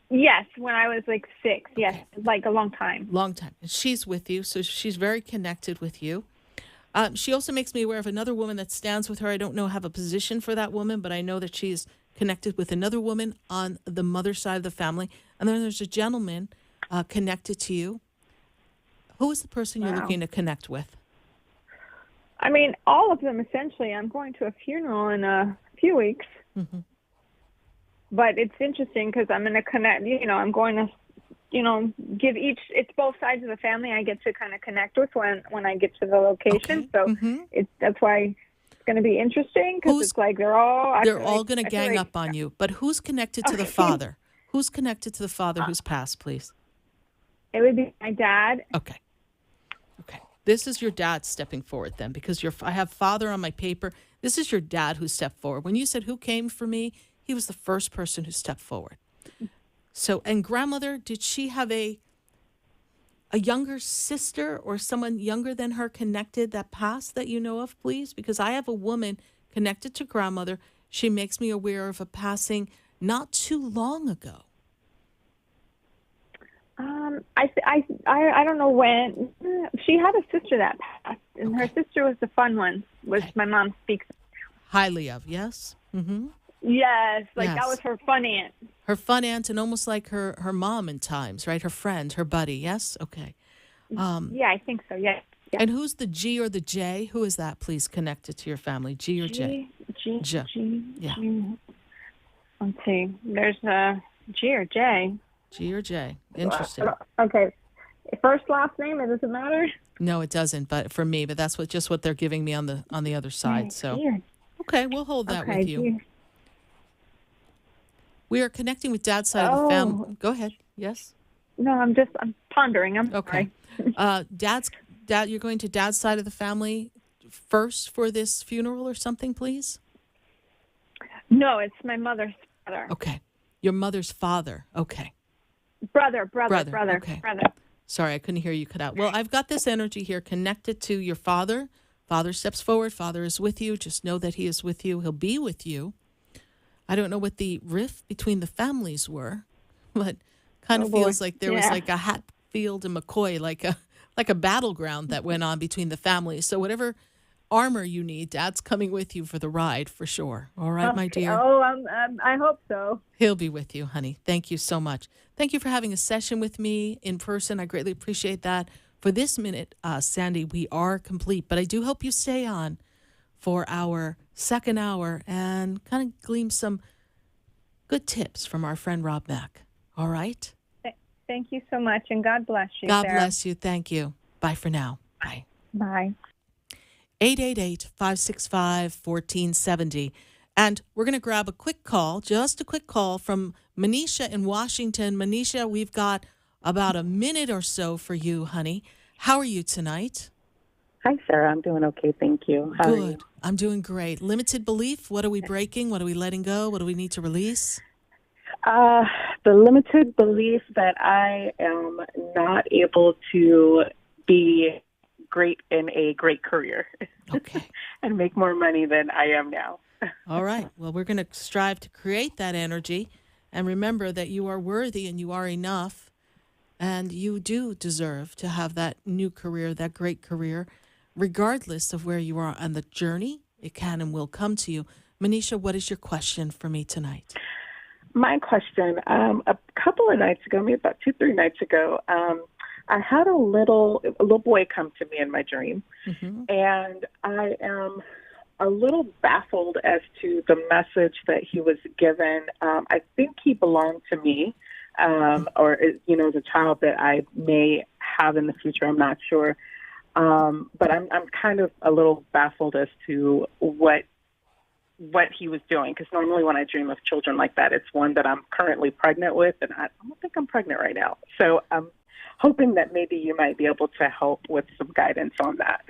Yes, when I was like 6. Yes, Okay. like a long time. Long time. And she's with you, so she's very connected with you. She also makes me aware of another woman that stands with her. I don't have a position for that woman, but I know that she's connected with another woman on the mother side of the family. And then there's a gentleman connected to you. Who is the person you're looking to connect with? I mean, all of them, essentially. I'm going to a funeral in a few weeks. Mm-hmm. But it's interesting because I'm going to connect, I'm going to, give it's both sides of the family I get to kind of connect with when I get to the location. Okay. So that's why it's going to be interesting because it's like they're all going to gang up on you. But who's connected to the father? Who's connected to the father who's passed, please? It would be my dad. Okay. This is your dad stepping forward then, because I have father on my paper. This is your dad who stepped forward. When you said who came for me, he was the first person who stepped forward. So, and grandmother, did she have a younger sister or someone younger than her connected that passed that you know of, please? Because I have a woman connected to grandmother. She makes me aware of a passing not too long ago. I don't know when. She had a sister that passed, and her sister was the fun one, which my mom speaks highly of, yes? Mm-hmm. Yes, that was her fun aunt. Her fun aunt, and almost like her mom in times, right? Her friend, her buddy, yes? Okay. Yeah, I think so, yes. Yeah. And who's the G or the J? Who is that, please, connected to your family? G or J? G. Yeah. Let's see. There's a G or J. G or J. Interesting. Okay. First, last name, it doesn't matter? No, it doesn't, but for me, but that's just what they're giving me on the other side. So, okay, we'll hold that with you. Dear. We are connecting with dad's side of the family. Go ahead. Yes? No, I'm pondering. I'm okay. sorry. Dad, you're going to dad's side of the family first for this funeral or something, please? No, it's my mother's father. Okay. Your mother's father. Okay. Brother. Okay. Brother. Sorry, I couldn't hear you cut out. Well, I've got this energy here connected to your father. Father steps forward. Father is with you. Just know that he is with you. He'll be with you. I don't know what the rift between the families were, but kind of feels like there was like a Hatfield and McCoy, like a battleground that went on between the families. So whatever armor you need, Dad's coming with you for the ride for sure. All right, my dear. Oh, I hope so. He'll be with you, honey. Thank you so much. Thank you for having a session with me in person. I greatly appreciate that. For this minute, Sandy, we are complete, but I do hope you stay on for our second hour and kind of glean some good tips from our friend Rob Mack. All right? Thank you so much, and God bless you, God Sarah. bless you. Thank you. Bye for now. Bye. Bye. 888-565-1470. And we're going to grab a quick call, just a quick call from Manisha in Washington. Manisha, we've got about a minute or so for you, honey. How are you tonight? Hi, Sarah. I'm doing okay. Thank you. How are you? I'm doing great. Limited belief. What are we breaking? What are we letting go? What do we need to release? The limited belief that I am not able to be great in a great career. Okay. And make more money than I am now. All right. Well, we're going to strive to create that energy and remember that you are worthy and you are enough and you do deserve to have that new career, that great career, regardless of where you are on the journey. It can and will come to you. Manisha, what is your question for me tonight? My question, a couple of nights ago, maybe about 2-3 nights ago, I had a little boy come to me in my dream, and I am a little baffled as to the message that he was given. I think he belonged to me, or, as a child that I may have in the future. I'm not sure. But I'm kind of a little baffled as to what he was doing, because normally when I dream of children like that, it's one that I'm currently pregnant with, and I don't think I'm pregnant right now. So I'm hoping that maybe you might be able to help with some guidance on that.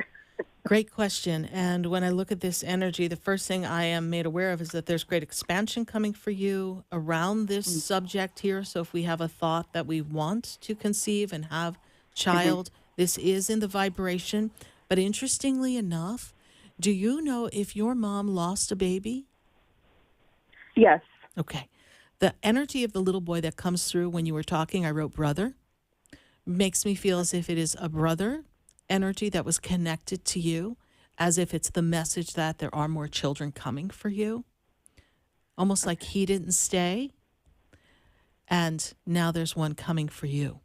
Great question. And when I look at this energy, the first thing I am made aware of is that there's great expansion coming for you around this subject here. So if we have a thought that we want to conceive and have child, this is in the vibration. But interestingly enough, do you know if your mom lost a baby? Yes. Okay. The energy of the little boy that comes through when you were talking, I wrote brother, makes me feel as if it is a brother energy that was connected to you, as if it's the message that there are more children coming for you. Almost like he didn't stay, and now there's one coming for you.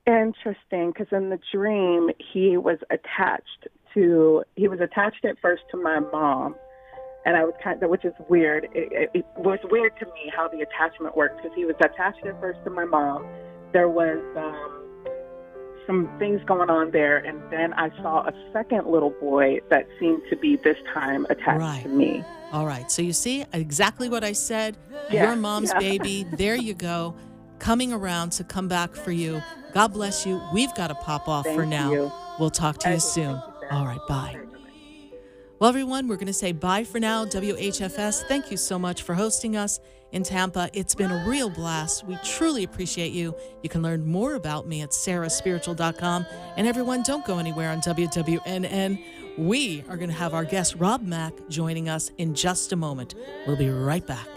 Interesting, because in the dream, he was attached at first to my mom, and I was which is weird. It was weird to me how the attachment worked, because he was attached at first to my mom. There was some things going on there, and then I saw a second little boy that seemed to be this time attached to me. All right. So you see exactly what I said. Your mom's baby. There you go. Coming around to come back for you. God bless you. We've got to pop off for now. You. We'll talk to you soon. All right. Bye. Well, everyone, we're going to say bye for now. WHFS, thank you so much for hosting us in Tampa. It's been a real blast. We truly appreciate you. You can learn more about me at SarahSPiritual.com. And everyone, don't go anywhere on WWNN. We are going to have our guest, Rob Mack, joining us in just a moment. We'll be right back.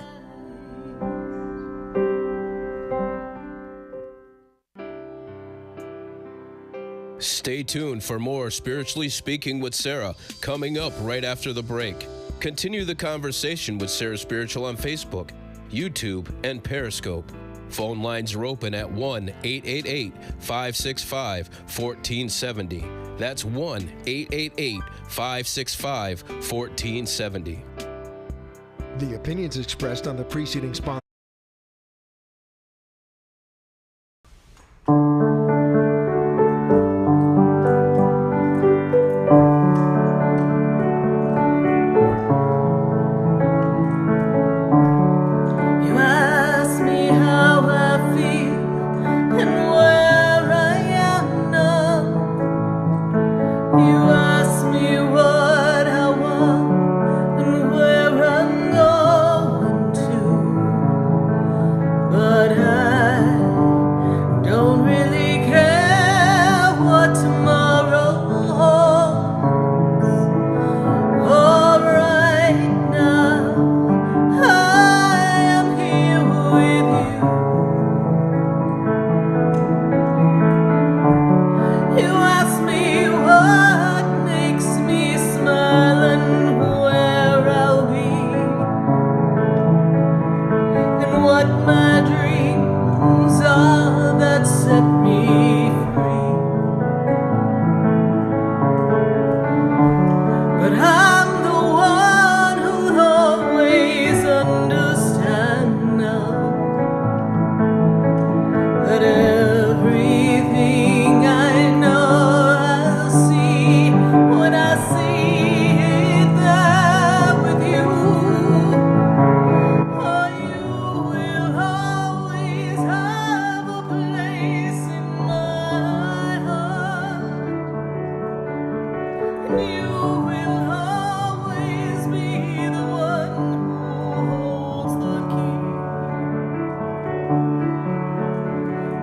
Stay tuned for more Spiritually Speaking with Sarah coming up right after the break. Continue the conversation with Sarah Spiritual on Facebook, YouTube, and Periscope. Phone lines are open at 1-888-565-1470. That's 1-888-565-1470. The opinions expressed on the preceding sponsor.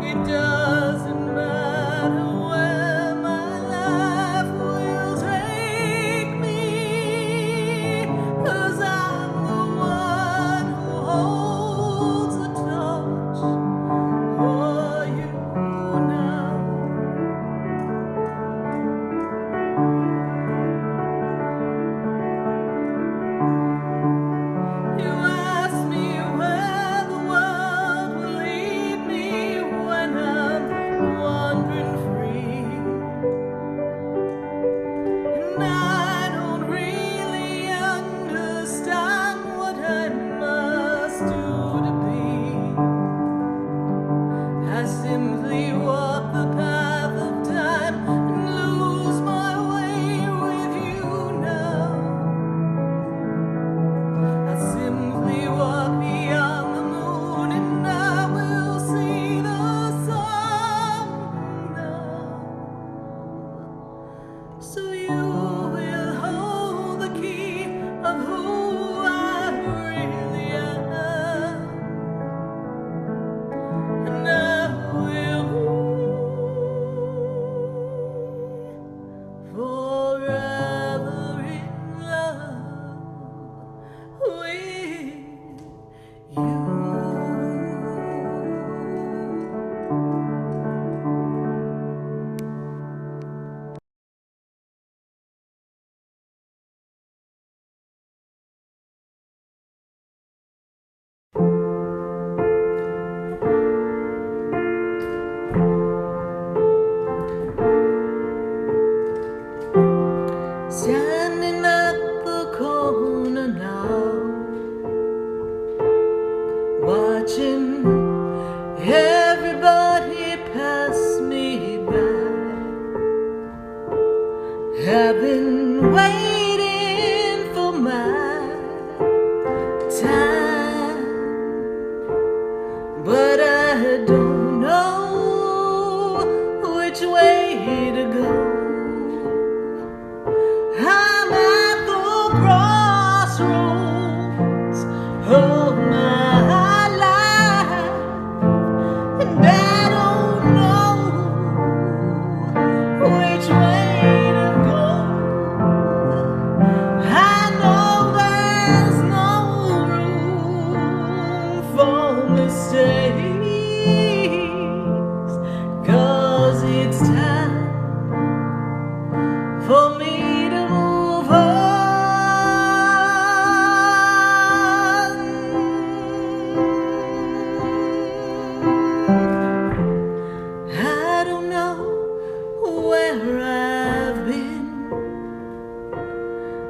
It doesn't matter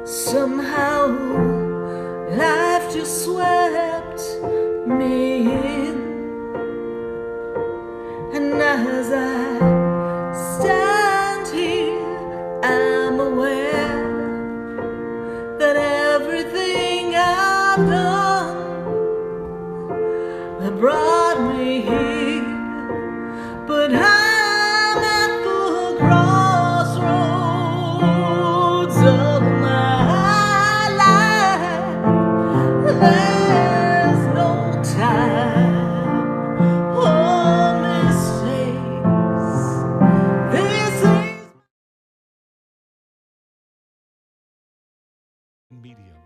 Somehow life just swept me in, and as I stand here, I'm aware that everything I've done that brought me here, but I'm at the crossroads of my life. There's no time or mistakes. This is Medium.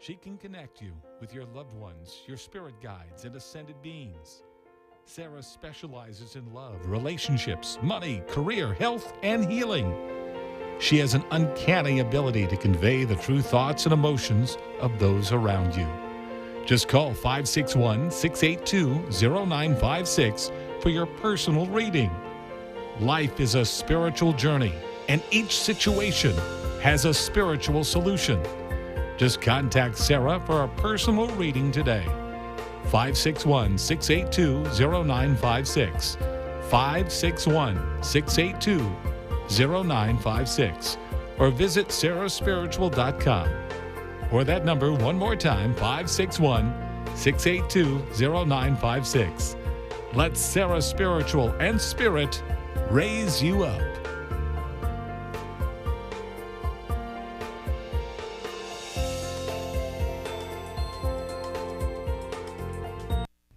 She can connect you with your loved ones, your spirit guides, and ascended beings. Sarah specializes in love, relationships, money, career, health, and healing. She has an uncanny ability to convey the true thoughts and emotions of those around you. Just call 561-682-0956 for your personal reading. Life is a spiritual journey, and each situation has a spiritual solution. Just contact Sarah for a personal reading today. 561-682-0956. 561-682-0956. Or visit SarahSPiritual.com. Or that number one more time, 561-682-0956. Let Sarah Spiritual and Spirit raise you up.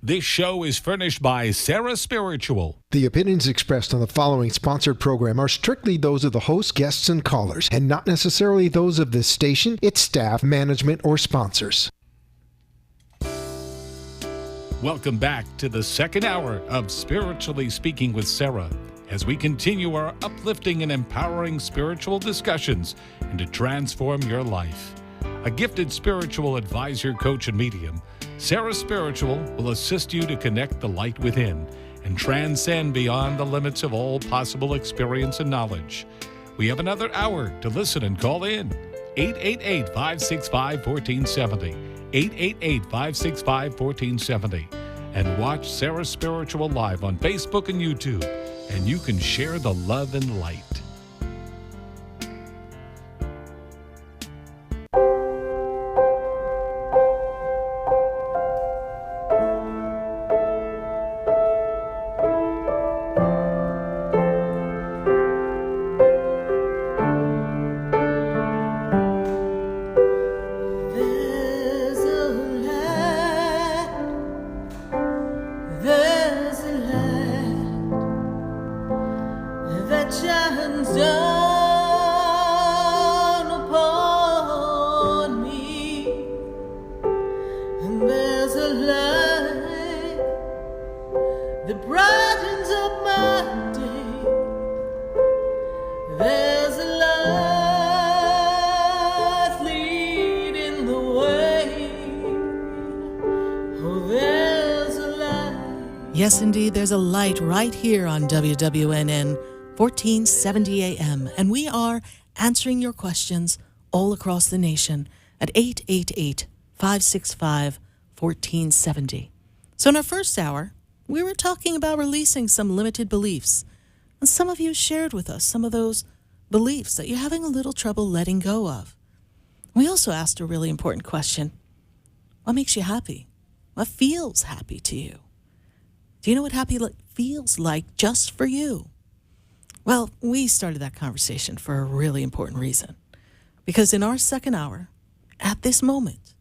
This show is furnished by Sarah Spiritual. The opinions expressed on the following sponsored program are strictly those of the host, guests, and callers, and not necessarily those of this station, its staff, management, or sponsors. Welcome back to the second hour of Spiritually Speaking with Sarah, as we continue our uplifting and empowering spiritual discussions and to transform your life. A gifted spiritual advisor, coach, and medium, Sarah Spiritual will assist you to connect the light within and transcend beyond the limits of all possible experience and knowledge. We have another hour to listen and call in. 888-565-1470. 888-565-1470. And watch Sarah Spiritual live on Facebook and YouTube. And you can share the love and light. Yes, indeed, there's a light right here on WWNN 1470 AM, and we are answering your questions all across the nation at 888-565-1470. So in our first hour, we were talking about releasing some limited beliefs, and some of you shared with us some of those beliefs that you're having a little trouble letting go of. We also asked a really important question. What makes you happy? What feels happy to you? Do you know what happy feels like just for you? Well, we started that conversation for a really important reason. Because in our second hour, at this moment,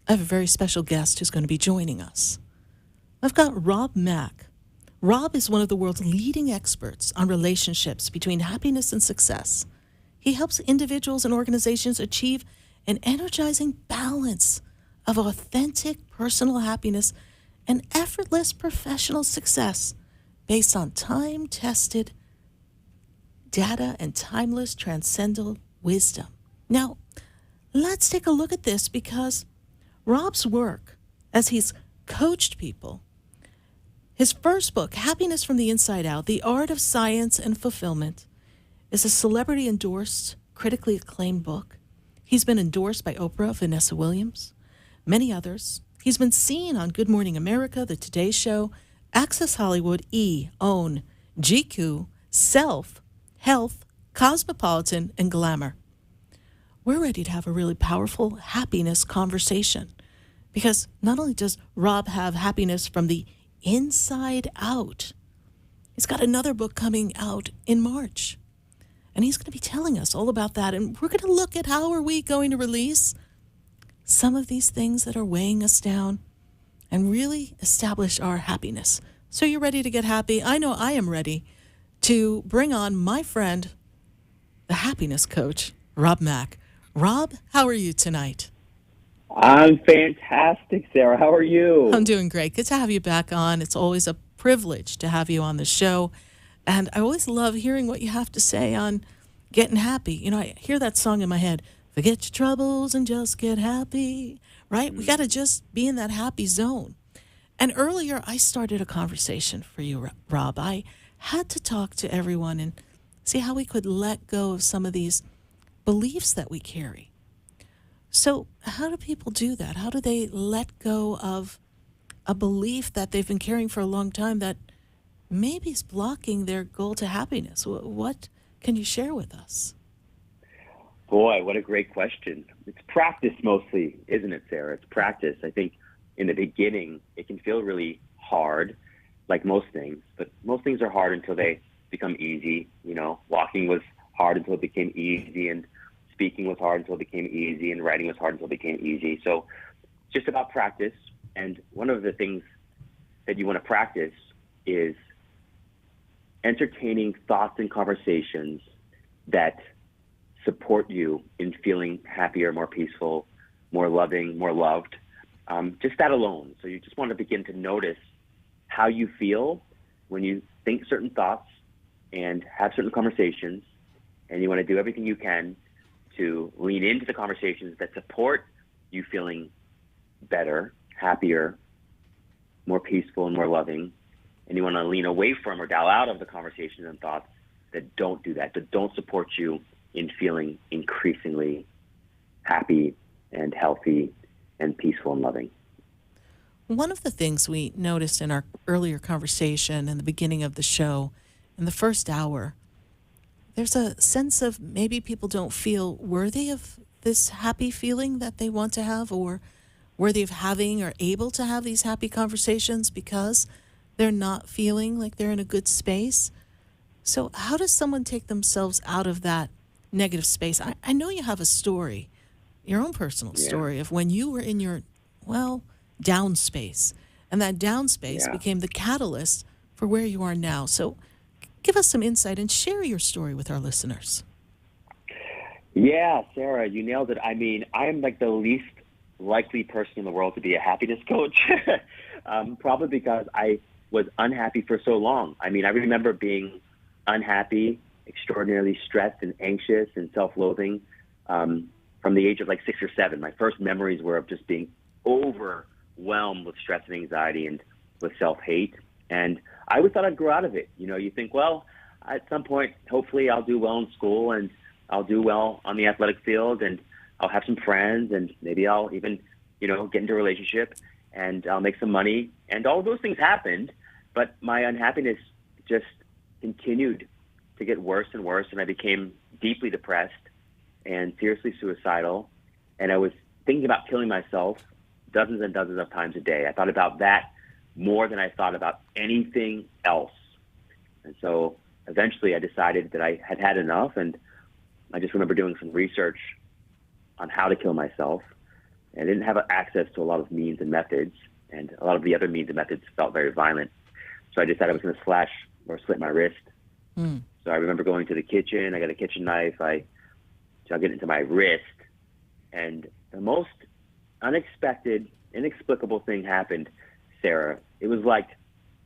I have a very special guest who's going to be joining us. I've got Rob Mack. Rob is one of the world's leading experts on relationships between happiness and success. He helps individuals and organizations achieve an energizing balance of authentic personal happiness and effortless professional success based on time-tested data and timeless transcendental wisdom. Now, let's take a look at this because Rob's work, as he's coached people, his first book, Happiness from the Inside Out, The Art of Science and Fulfillment, is a celebrity-endorsed, critically acclaimed book. He's been endorsed by Oprah, Vanessa Williams, many others. He's been seen on Good Morning America, The Today Show, Access Hollywood, E! OWN, GQ, Self, Health, Cosmopolitan, and Glamour. We're ready to have a really powerful happiness conversation because not only does Rob have happiness from the inside out, he's got another book coming out in March. And he's going to be telling us all about that. And we're going to look at how are we going to release some of these things that are weighing us down and really establish our happiness. So you're ready to get happy? I know I am ready to bring on my friend, the happiness coach, Rob Mack. Rob, how are you tonight? I'm fantastic, Sarah. How are you? I'm doing great. Good to have you back on. It's always a privilege to have you on the show. And I always love hearing what you have to say on getting happy. You know, I hear that song in my head, forget your troubles and just get happy, right? We got to just be in that happy zone. And earlier, I started a conversation for you, Rob. I had to talk to everyone and see how we could let go of some of these beliefs that we carry. So how do people do that? How do they let go of a belief that they've been carrying for a long time that maybe is blocking their goal to happiness? What can you share with us? Boy, what a great question. It's practice mostly, isn't it, Sarah? It's practice. I think in the beginning, it can feel really hard, like most things, but most things are hard until they become easy. You know, walking was hard until it became easy, and speaking was hard until it became easy, and writing was hard until it became easy. So it's just about practice. And one of the things that you want to practice is entertaining thoughts and conversations that support you in feeling happier, more peaceful, more loving, more loved. Just that alone. So you just want to begin to notice how you feel when you think certain thoughts and have certain conversations, and you want to do everything you can to lean into the conversations that support you feeling better, happier, more peaceful, and more loving. And you want to lean away from or dial out of the conversations and thoughts that don't do that don't support you in feeling increasingly happy and healthy and peaceful and loving. One of the things we noticed in our earlier conversation in the beginning of the show, in the first hour, there's a sense of maybe people don't feel worthy of this happy feeling that they want to have, or worthy of having or able to have these happy conversations because they're not feeling like they're in a good space. So how does someone take themselves out of that negative space? I know you have a story, your own personal story of when you were in your, down space. And that down space became the catalyst for where you are now. So give us some insight and share your story with our listeners. Yeah, Sarah, you nailed it. I mean, I am like the least likely person in the world to be a happiness coach, probably because I was unhappy for so long. I mean, I remember being unhappy, extraordinarily stressed and anxious and self-loathing from the age of like 6 or 7. My first memories were of just being overwhelmed with stress and anxiety and with self-hate. And I always thought I'd grow out of it. You know, you think, well, at some point, hopefully I'll do well in school and I'll do well on the athletic field and I'll have some friends and maybe I'll even, get into a relationship and I'll make some money. And all of those things happened, but my unhappiness just continued to get worse and worse. And I became deeply depressed and seriously suicidal. And I was thinking about killing myself dozens and dozens of times a day. I thought about that more than I thought about anything else. And so eventually I decided that I had had enough. And I just remember doing some research on how to kill myself. And I didn't have access to a lot of means and methods. And a lot of the other means and methods felt very violent. So I decided I was going to slash or slit my wrist. So I remember going to the kitchen. I got a kitchen knife. I dug it into my wrist. And the most unexpected, inexplicable thing happened, Sarah. It was like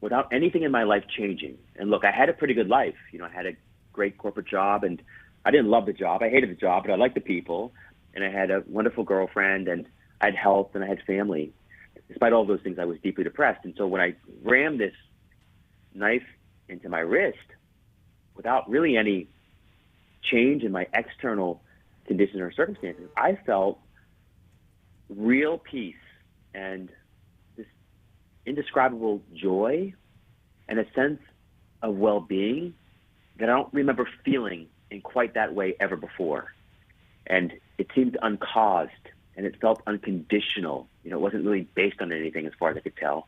without anything in my life changing. And look, I had a pretty good life. I had a great corporate job, and I didn't love the job. I hated the job, but I liked the people. And I had a wonderful girlfriend, and I had health, and I had family. Despite all those things, I was deeply depressed. And so when I rammed this knife into my wrist, without really any change in my external conditions or circumstances, I felt real peace and this indescribable joy and a sense of well-being that I don't remember feeling in quite that way ever before. And it seemed uncaused, and it felt unconditional. It wasn't really based on anything as far as I could tell.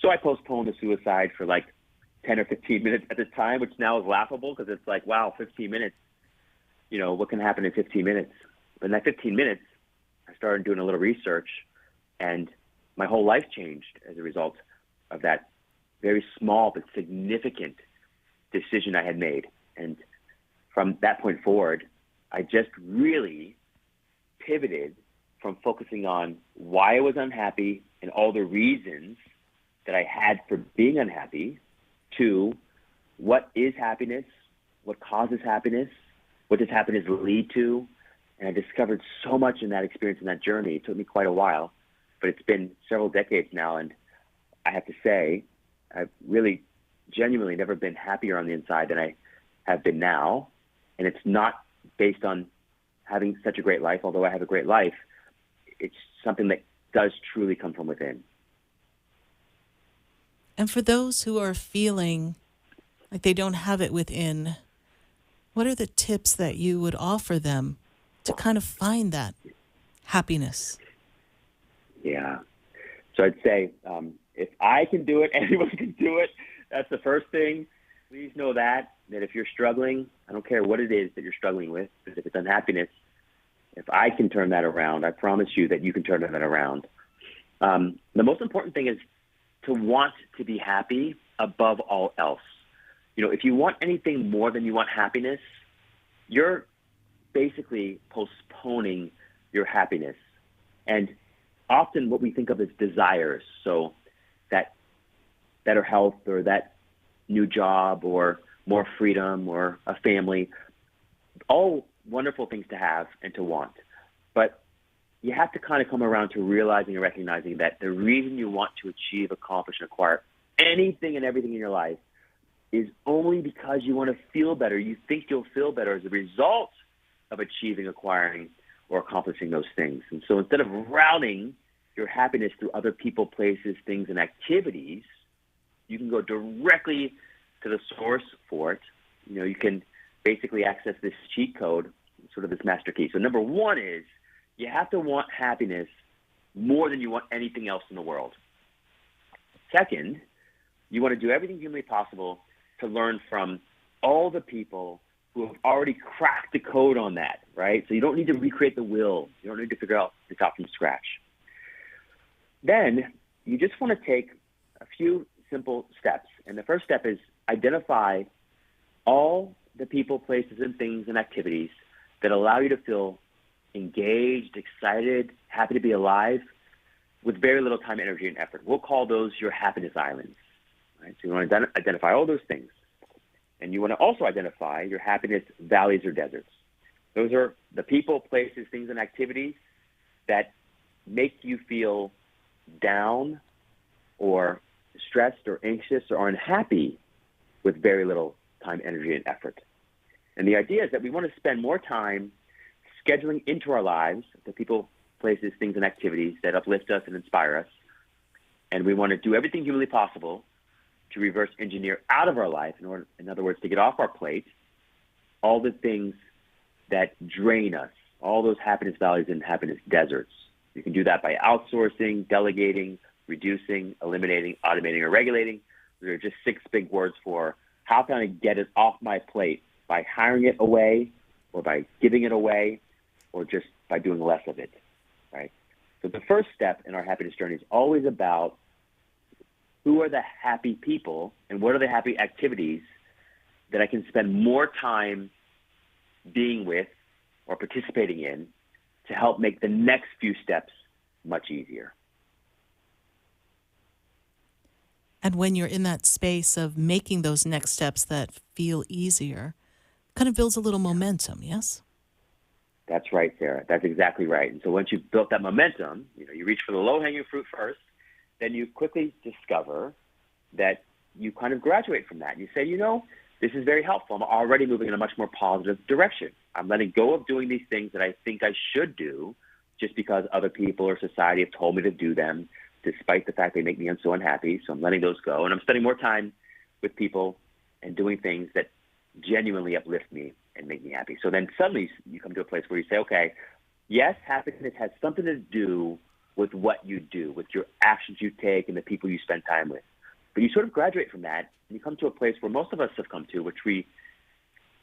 So I postponed the suicide for like 10 or 15 minutes at the time, which now is laughable because it's like, wow, 15 minutes, what can happen in 15 minutes? But in that 15 minutes, I started doing a little research, and my whole life changed as a result of that very small but significant decision I had made. And from that point forward, I just really pivoted from focusing on why I was unhappy and all the reasons that I had for being unhappy to what is happiness, what causes happiness, what does happiness lead to. And I discovered so much in that experience, in that journey. It took me quite a while, but it's been several decades now. And I have to say, I've really genuinely never been happier on the inside than I have been now. And it's not based on having such a great life, although I have a great life. It's something that does truly come from within. And for those who are feeling like they don't have it within, what are the tips that you would offer them to kind of find that happiness? Yeah. So I'd say, if I can do it, anyone can do it. That's the first thing. Please know that if you're struggling, I don't care what it is that you're struggling with, because if it's unhappiness, if I can turn that around, I promise you that you can turn that around. The most important thing is to want to be happy above all else. If you want anything more than you want happiness, you're basically postponing your happiness. And often what we think of as desires, so that better health or that new job or more freedom or a family, all wonderful things to have and to want. But you have to kind of come around to realizing and recognizing that the reason you want to achieve, accomplish, and acquire anything and everything in your life is only because you want to feel better. You think you'll feel better as a result of achieving, acquiring, or accomplishing those things. And so instead of routing your happiness through other people, places, things, and activities, you can go directly to the source for it. You can basically access this cheat code, sort of this master key. So number one is you have to want happiness more than you want anything else in the world. Second, you want to do everything humanly possible to learn from all the people who have already cracked the code on that, right? So you don't need to recreate the wheel. You don't need to figure out the top from scratch. Then you just want to take a few simple steps. And the first step is identify all the people, places, and things and activities that allow you to feel engaged, excited, happy to be alive with very little time, energy, and effort. We'll call those your happiness islands. Right? So you want to identify all those things. And you want to also identify your happiness valleys or deserts. Those are the people, places, things, and activities that make you feel down or stressed or anxious or unhappy with very little time, energy, and effort. And the idea is that we want to spend more time scheduling into our lives the people, places, things, and activities that uplift us and inspire us. And we want to do everything humanly possible to reverse engineer out of our life, in other words, to get off our plate, all the things that drain us, all those happiness valleys and happiness deserts. You can do that by outsourcing, delegating, reducing, eliminating, automating, or regulating. There are just 6 big words for how can I get it off my plate by hiring it away or by giving it away or just by doing less of it, right? So the first step in our happiness journey is always about who are the happy people and what are the happy activities that I can spend more time being with or participating in to help make the next few steps much easier. And when you're in that space of making those next steps that feel easier, kind of builds a little momentum, yes? That's right, Sarah. That's exactly right. And so once you've built that momentum, you reach for the low-hanging fruit first, then you quickly discover that you kind of graduate from that. You say, this is very helpful. I'm already moving in a much more positive direction. I'm letting go of doing these things that I think I should do just because other people or society have told me to do them, despite the fact they make me so unhappy. So I'm letting those go. And I'm spending more time with people and doing things that genuinely uplift me and make me happy. So then suddenly you come to a place where you say, okay, yes, happiness has something to do with what you do, with your actions you take and the people you spend time with. But you sort of graduate from that and you come to a place where most of us have come to, which we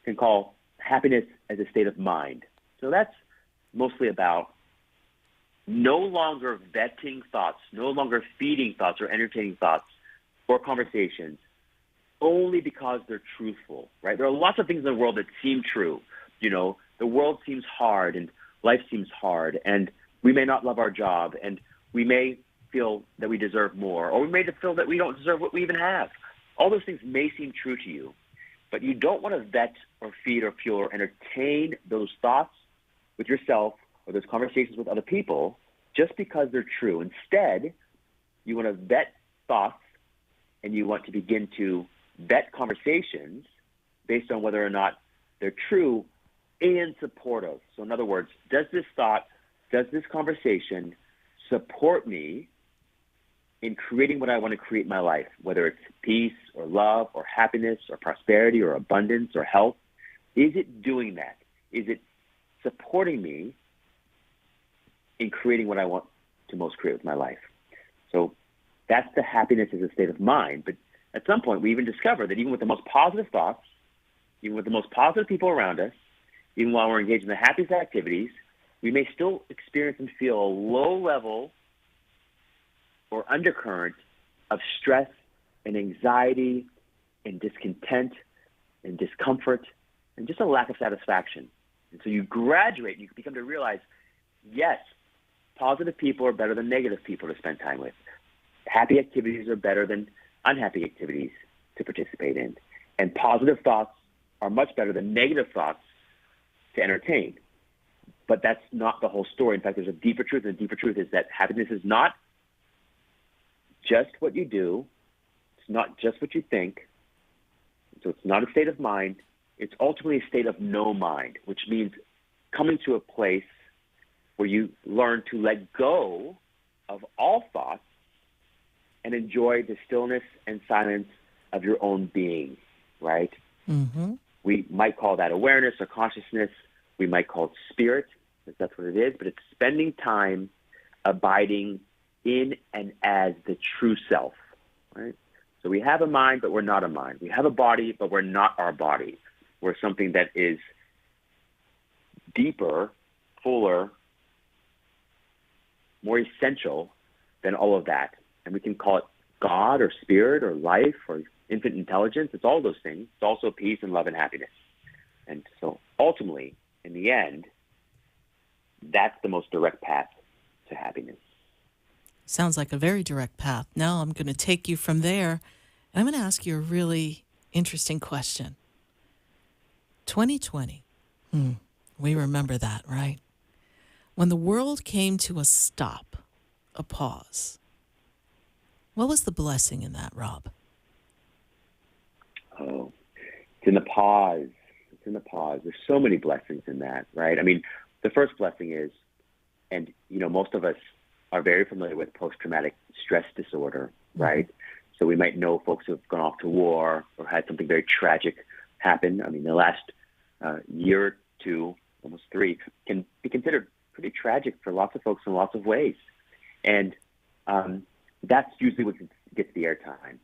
can call happiness as a state of mind. So that's mostly about no longer vetting thoughts, no longer feeding thoughts or entertaining thoughts or conversations only because they're truthful, right? There are lots of things in the world that seem true. You know, the world seems hard and life seems hard, and we may not love our job, and we may feel that we deserve more, or we may feel that we don't deserve what we even have. All those things may seem true to you, but you don't want to vet or feed or fuel or entertain those thoughts with yourself or those conversations with other people just because they're true. Instead, you want to vet thoughts and you want to begin to vet conversations based on whether or not they're true and supportive. So in other words, does this thought, does this conversation support me in creating what I want to create in my life, whether it's peace or love or happiness or prosperity or abundance or health? Is it doing that? Is it supporting me in creating what I want to most create with my life? So that's the happiness as a state of mind. But at some point, we even discover that even with the most positive thoughts, even with the most positive people around us, even while we're engaged in the happiest activities, we may still experience and feel a low level or undercurrent of stress and anxiety and discontent and discomfort and just a lack of satisfaction. And so you graduate and you become to realize, yes, positive people are better than negative people to spend time with. Happy activities are better than unhappy activities to participate in. And positive thoughts are much better than negative thoughts to entertain. But that's not the whole story. In fact, there's a deeper truth, and the deeper truth is that happiness is not just what you do. It's not just what you think. So it's not a state of mind. It's ultimately a state of no mind, which means coming to a place where you learn to let go of all thoughts and enjoy the stillness and silence of your own being, right? Mm-hmm. We might call that awareness or consciousness. We might call it spirit, if that's what it is, but it's spending time abiding in and as the true self, right? So we have a mind, but we're not a mind. We have a body, but we're not our body. We're something that is deeper, fuller, more essential than all of that. And we can call it God or spirit or life or infinite intelligence. It's all those things. It's also peace and love and happiness. And so ultimately, in the end, that's the most direct path to happiness. Sounds like a very direct path. Now I'm going to take you from there, and I'm going to ask you a really interesting question. 2020, we remember that, right? When the world came to a stop, a pause, what was the blessing in that, Rob? Oh, it's in the pause. It's in the pause. There's so many blessings in that, right? I mean, the first blessing is, and, you know, most of us are very familiar with post-traumatic stress disorder, right? So we might know folks who have gone off to war or had something very tragic happen. I mean, the last year or two, almost 3, can be considered pretty tragic for lots of folks in lots of ways. And that's usually what gets the airtime.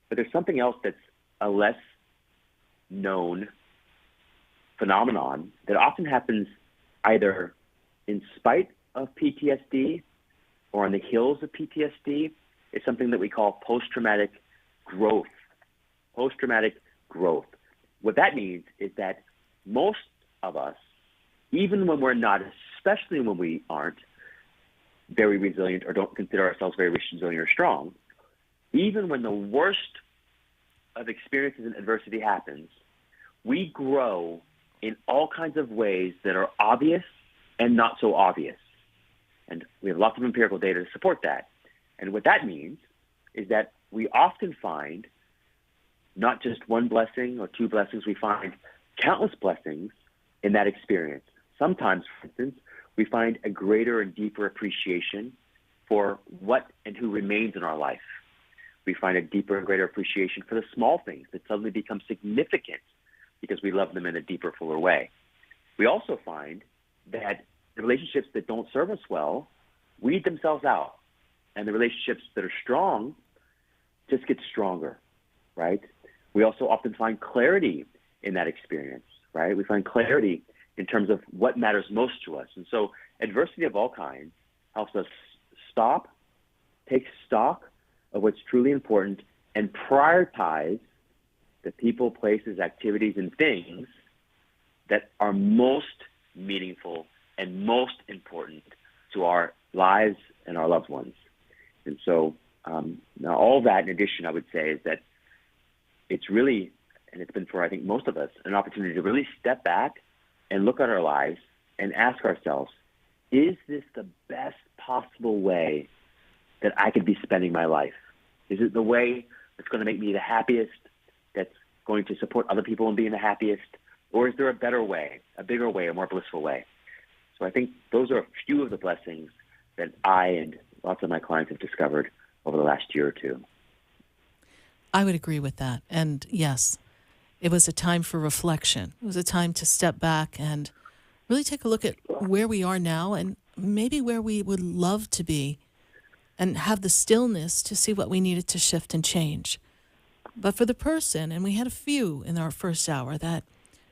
But there's something else that's a less known phenomenon that often happens either in spite of PTSD or on the heels of PTSD. It's something that we call post-traumatic growth. Post-traumatic growth. What that means is that most of us, even when we're not, especially when we aren't very resilient or don't consider ourselves very resilient or strong, even when the worst of experiences and adversity happens, we grow in all kinds of ways that are obvious and not so obvious. And we have lots of empirical data to support that. And what that means is that we often find not just one blessing or two blessings. We find countless blessings in that experience. Sometimes, for instance, we find a greater and deeper appreciation for what and who remains in our life. We find a deeper and greater appreciation for the small things that suddenly become significant because we love them in a deeper, fuller way. We also find that the relationships that don't serve us well weed themselves out, and the relationships that are strong just get stronger, right? We also often find clarity in that experience, right? We find clarity in terms of what matters most to us. And so adversity of all kinds helps us stop, take stock of what's truly important, and prioritize the people, places, activities, and things that are most meaningful and most important to our lives and our loved ones. And so now all that in addition, I would say, is that it's really, and it's been for, I think, most of us, an opportunity to really step back and look at our lives and ask ourselves, is this the best possible way that I could be spending my life? Is it the way that's going to make me the happiest, that's going to support other people in being the happiest? Or is there a better way, a bigger way, a more blissful way? So I think those are a few of the blessings that I and lots of my clients have discovered over the last year or two. I would agree with that. And yes, it was a time for reflection. It was a time to step back and really take a look at where we are now and maybe where we would love to be, and have the stillness to see what we needed to shift and change. But for the person, and we had a few in our first hour that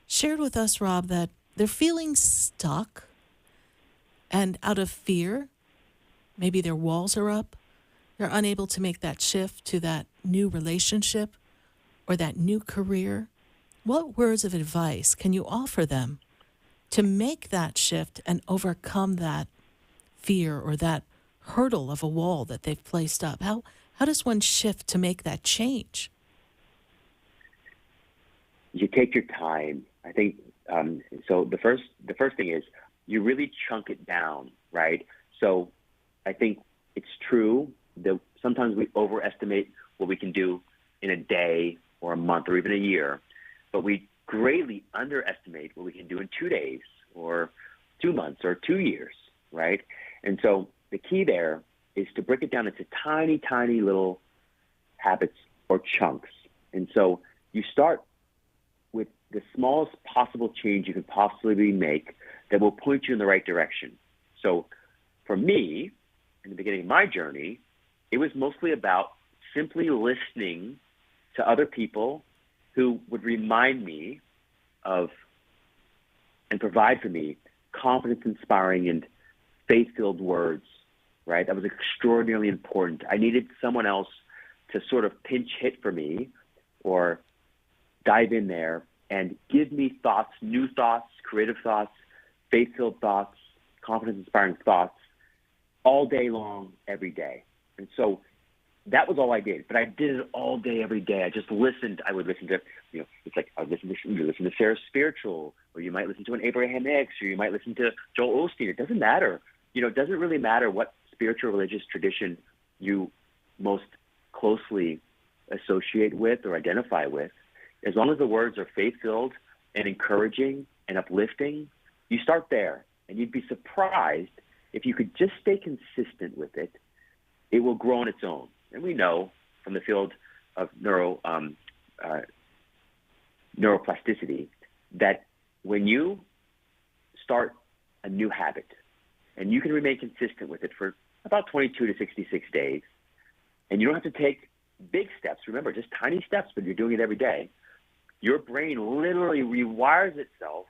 shared with us, Rob, that they're feeling stuck, and out of fear, maybe their walls are up, they're unable to make that shift to that new relationship or that new career. What words of advice can you offer them to make that shift and overcome that fear or that hurdle of a wall that they've placed up? How does one shift to make that change? You take your time. I think so. The first thing is you really chunk it down, right? So I think it's true that sometimes we overestimate what we can do in a day or a month or even a year, but we greatly underestimate what we can do in 2 days or 2 months or 2 years, right? And so the key there is to break it down into tiny, tiny little habits or chunks. And so you start with the smallest possible change you could possibly make that will point you in the right direction. So for me, in the beginning of my journey, it was mostly about simply listening to other people who would remind me of and provide for me confidence-inspiring and faith-filled words, right? That was extraordinarily important. I needed someone else to sort of pinch hit for me or dive in there and give me thoughts, new thoughts, creative thoughts, faith-filled thoughts, confidence-inspiring thoughts all day long, every day. And so that was all I did, but I did it all day, every day. I just listened. I would listen to, it's like I would listen to SarahSPiritual, or you might listen to an Abraham Hicks, or you might listen to Joel Osteen. It doesn't matter. It doesn't really matter what spiritual religious tradition you most closely associate with or identify with. As long as the words are faith-filled and encouraging and uplifting, you start there, and you'd be surprised if you could just stay consistent with it. It will grow on its own. And we know from the field of neuroplasticity that when you start a new habit and you can remain consistent with it for about 22 to 66 days, and you don't have to take big steps, remember, just tiny steps, but you're doing it every day, your brain literally rewires itself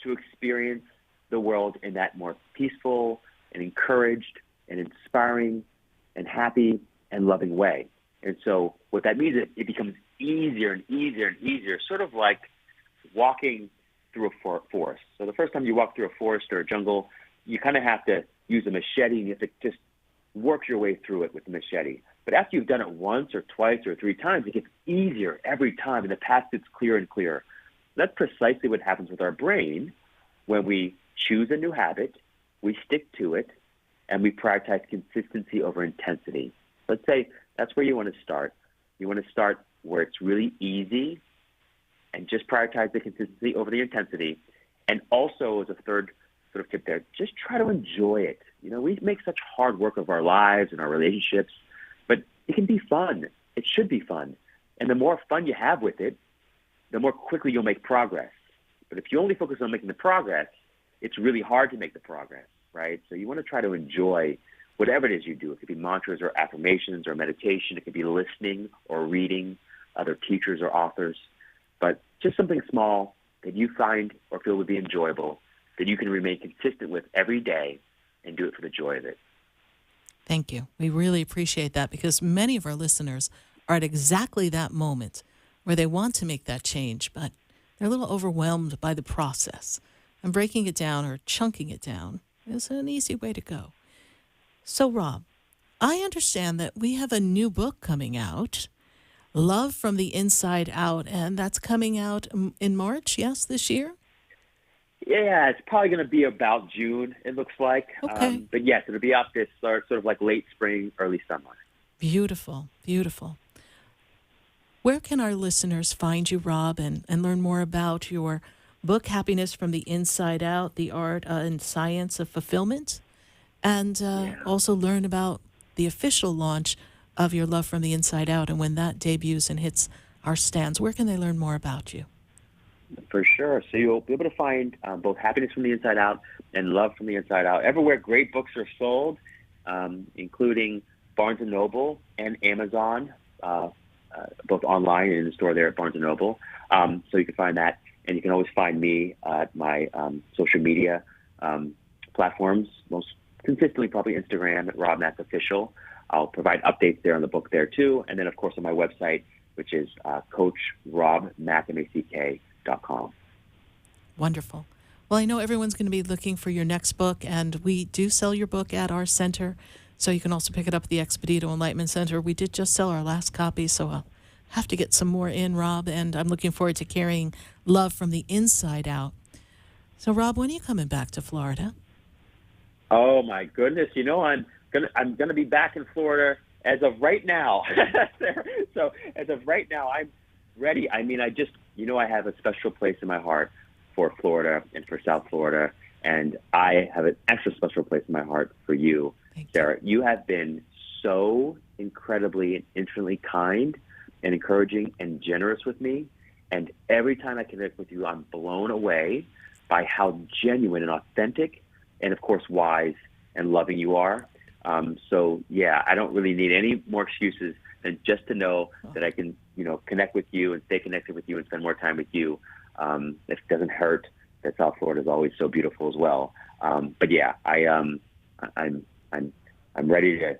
to experience the world in that more peaceful and encouraged and inspiring and happy and loving way. And so what that means is it becomes easier and easier and easier, sort of like walking through a forest. So the first time you walk through a forest or a jungle, you kind of have to use a machete, and you have to just work your way through it with the machete. But after you've done it once or twice or 3 times, it gets easier every time, and the path gets clearer and clearer. That's precisely what happens with our brain when we choose a new habit, we stick to it, and we prioritize consistency over intensity. Let's say that's where you want to start. You want to start where it's really easy and just prioritize the consistency over the intensity. And also, as a third sort of tip there, just try to enjoy it. We make such hard work of our lives and our relationships, but it can be fun. It should be fun. And the more fun you have with it, the more quickly you'll make progress. But if you only focus on making the progress, it's really hard to make the progress, right? So you want to try to enjoy whatever it is you do. It could be mantras or affirmations or meditation. It could be listening or reading other teachers or authors. But just something small that you find or feel would be enjoyable that you can remain consistent with every day and do it for the joy of it. Thank you. We really appreciate that, because many of our listeners are at exactly that moment where they want to make that change, but they're a little overwhelmed by the process. And breaking it down or chunking it down is an easy way to go. So, Rob, I understand that we have a new book coming out, Love from the Inside Out, and that's coming out in March, yes, this year? Yeah, it's probably going to be about June, it looks like. Okay. But yes, it'll be out this sort of like late spring, early summer. Beautiful, beautiful. Where can our listeners find you, Rob, and learn more about your book, Happiness from the Inside Out, The Art and Science of Fulfillment, and also learn about the official launch of your Love from the Inside Out and when that debuts and hits our stands? Where can they learn more about you? For sure. So you'll be able to find both Happiness from the Inside Out and Love from the Inside Out everywhere great books are sold, including Barnes & Noble and Amazon, both online and in the store there at Barnes & Noble. So you can find that. And you can always find me at my social media platforms, most consistently probably Instagram at Rob Mack Official. I'll provide updates there on the book there too. And then, of course, on my website, which is CoachRobMack.com. Wonderful. Well, I know everyone's going to be looking for your next book, and we do sell your book at our center. So you can also pick it up at the Expedito Enlightenment Center. We did just sell our last copy, so I'll have to get some more in, Rob, and I'm looking forward to carrying Love from the Inside Out. So, Rob, when are you coming back to Florida? Oh my goodness! I'm gonna be back in Florida as of right now. So as of right now, I'm ready. I mean, I have a special place in my heart for Florida and for South Florida, and I have an extra special place in my heart for you, Sarah. You have been so incredibly and infinitely kind and encouraging and generous with me. And every time I connect with you, I'm blown away by how genuine and authentic and, of course, wise and loving you are. So, yeah, I don't really need any more excuses than just to know that I can, connect with you and stay connected with you and spend more time with you. It doesn't hurt that South Florida is always so beautiful as well. But, yeah, I'm ready to,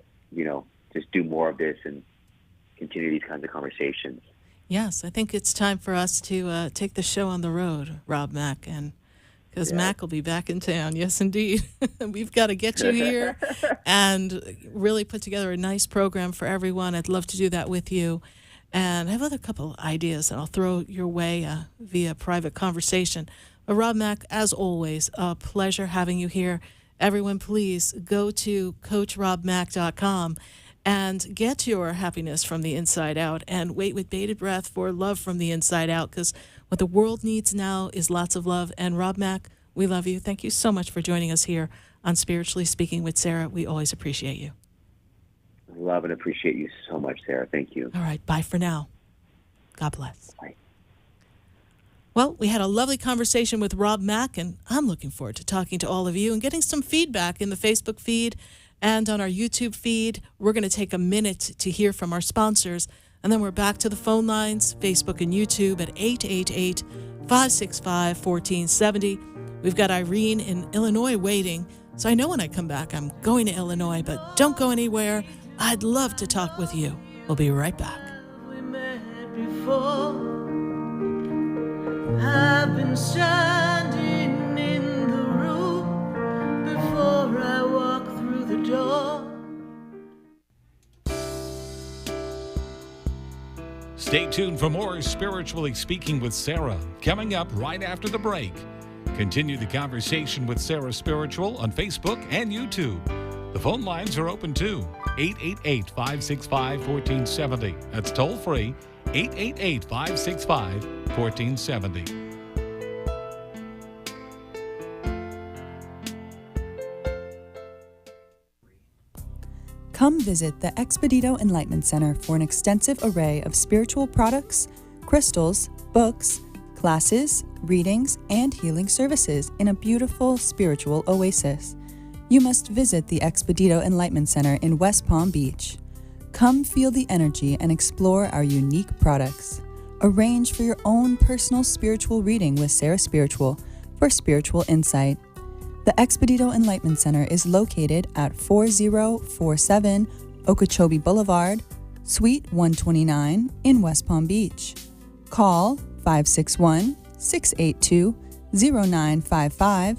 just do more of this and continue these kinds of conversations. Yes, I think it's time for us to take the show on the road, Rob Mack, and because Mac will be back in town. Yes, indeed. We've got to get you here and really put together a nice program for everyone. I'd love to do that with you. And I have other couple ideas that I'll throw your way via private conversation. But Rob Mack, as always, a pleasure having you here. Everyone, please go to CoachRobMack.com and get your happiness from the inside out and wait with bated breath for Love from the Inside Out, because what the world needs now is lots of love. And Rob Mack, we love you. Thank you so much for joining us here on Spiritually Speaking with Sarah. We always appreciate you. Love and appreciate you so much, Sarah. Thank you. All right. Bye for now. God bless. Bye. Well, we had a lovely conversation with Rob Mack, and I'm looking forward to talking to all of you and getting some feedback in the Facebook feed and on our YouTube feed. We're going to take a minute to hear from our sponsors, and then we're back to the phone lines, Facebook and YouTube at 888-565-1470. We've got Irene in Illinois waiting, so I know when I come back I'm going to Illinois, but don't go anywhere. I'd love to talk with you. We'll be right back. We met before. I've been standing in the room before I walk through the door. Stay tuned for more Spiritually Speaking with Sarah, coming up right after the break. Continue the conversation with SarahSPiritual on Facebook and YouTube. The phone lines are open too. 888-565-1470. That's toll free. 888-565-1470. Come visit the Expedito Enlightenment Center for an extensive array of spiritual products, crystals, books, classes, readings, and healing services in a beautiful spiritual oasis. You must visit the Expedito Enlightenment Center in West Palm Beach. Come feel the energy and explore our unique products. Arrange for your own personal spiritual reading with SarahSPiritual for spiritual insight. The Expedito Enlightenment Center is located at 4047 Okeechobee Boulevard, Suite 129 in West Palm Beach. Call 561-682-0955.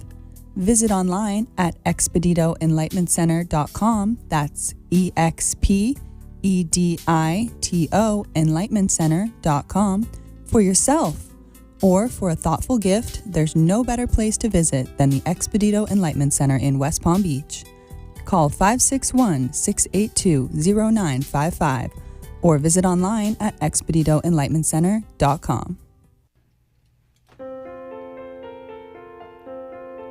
Visit online at expeditoenlightenmentcenter.com. That's EXPEDITO enlightenmentcenter.com for yourself. Or for a thoughtful gift, there's no better place to visit than the Expedito Enlightenment Center in West Palm Beach. Call 561-682-0955 or visit online at expeditoenlightenmentcenter.com.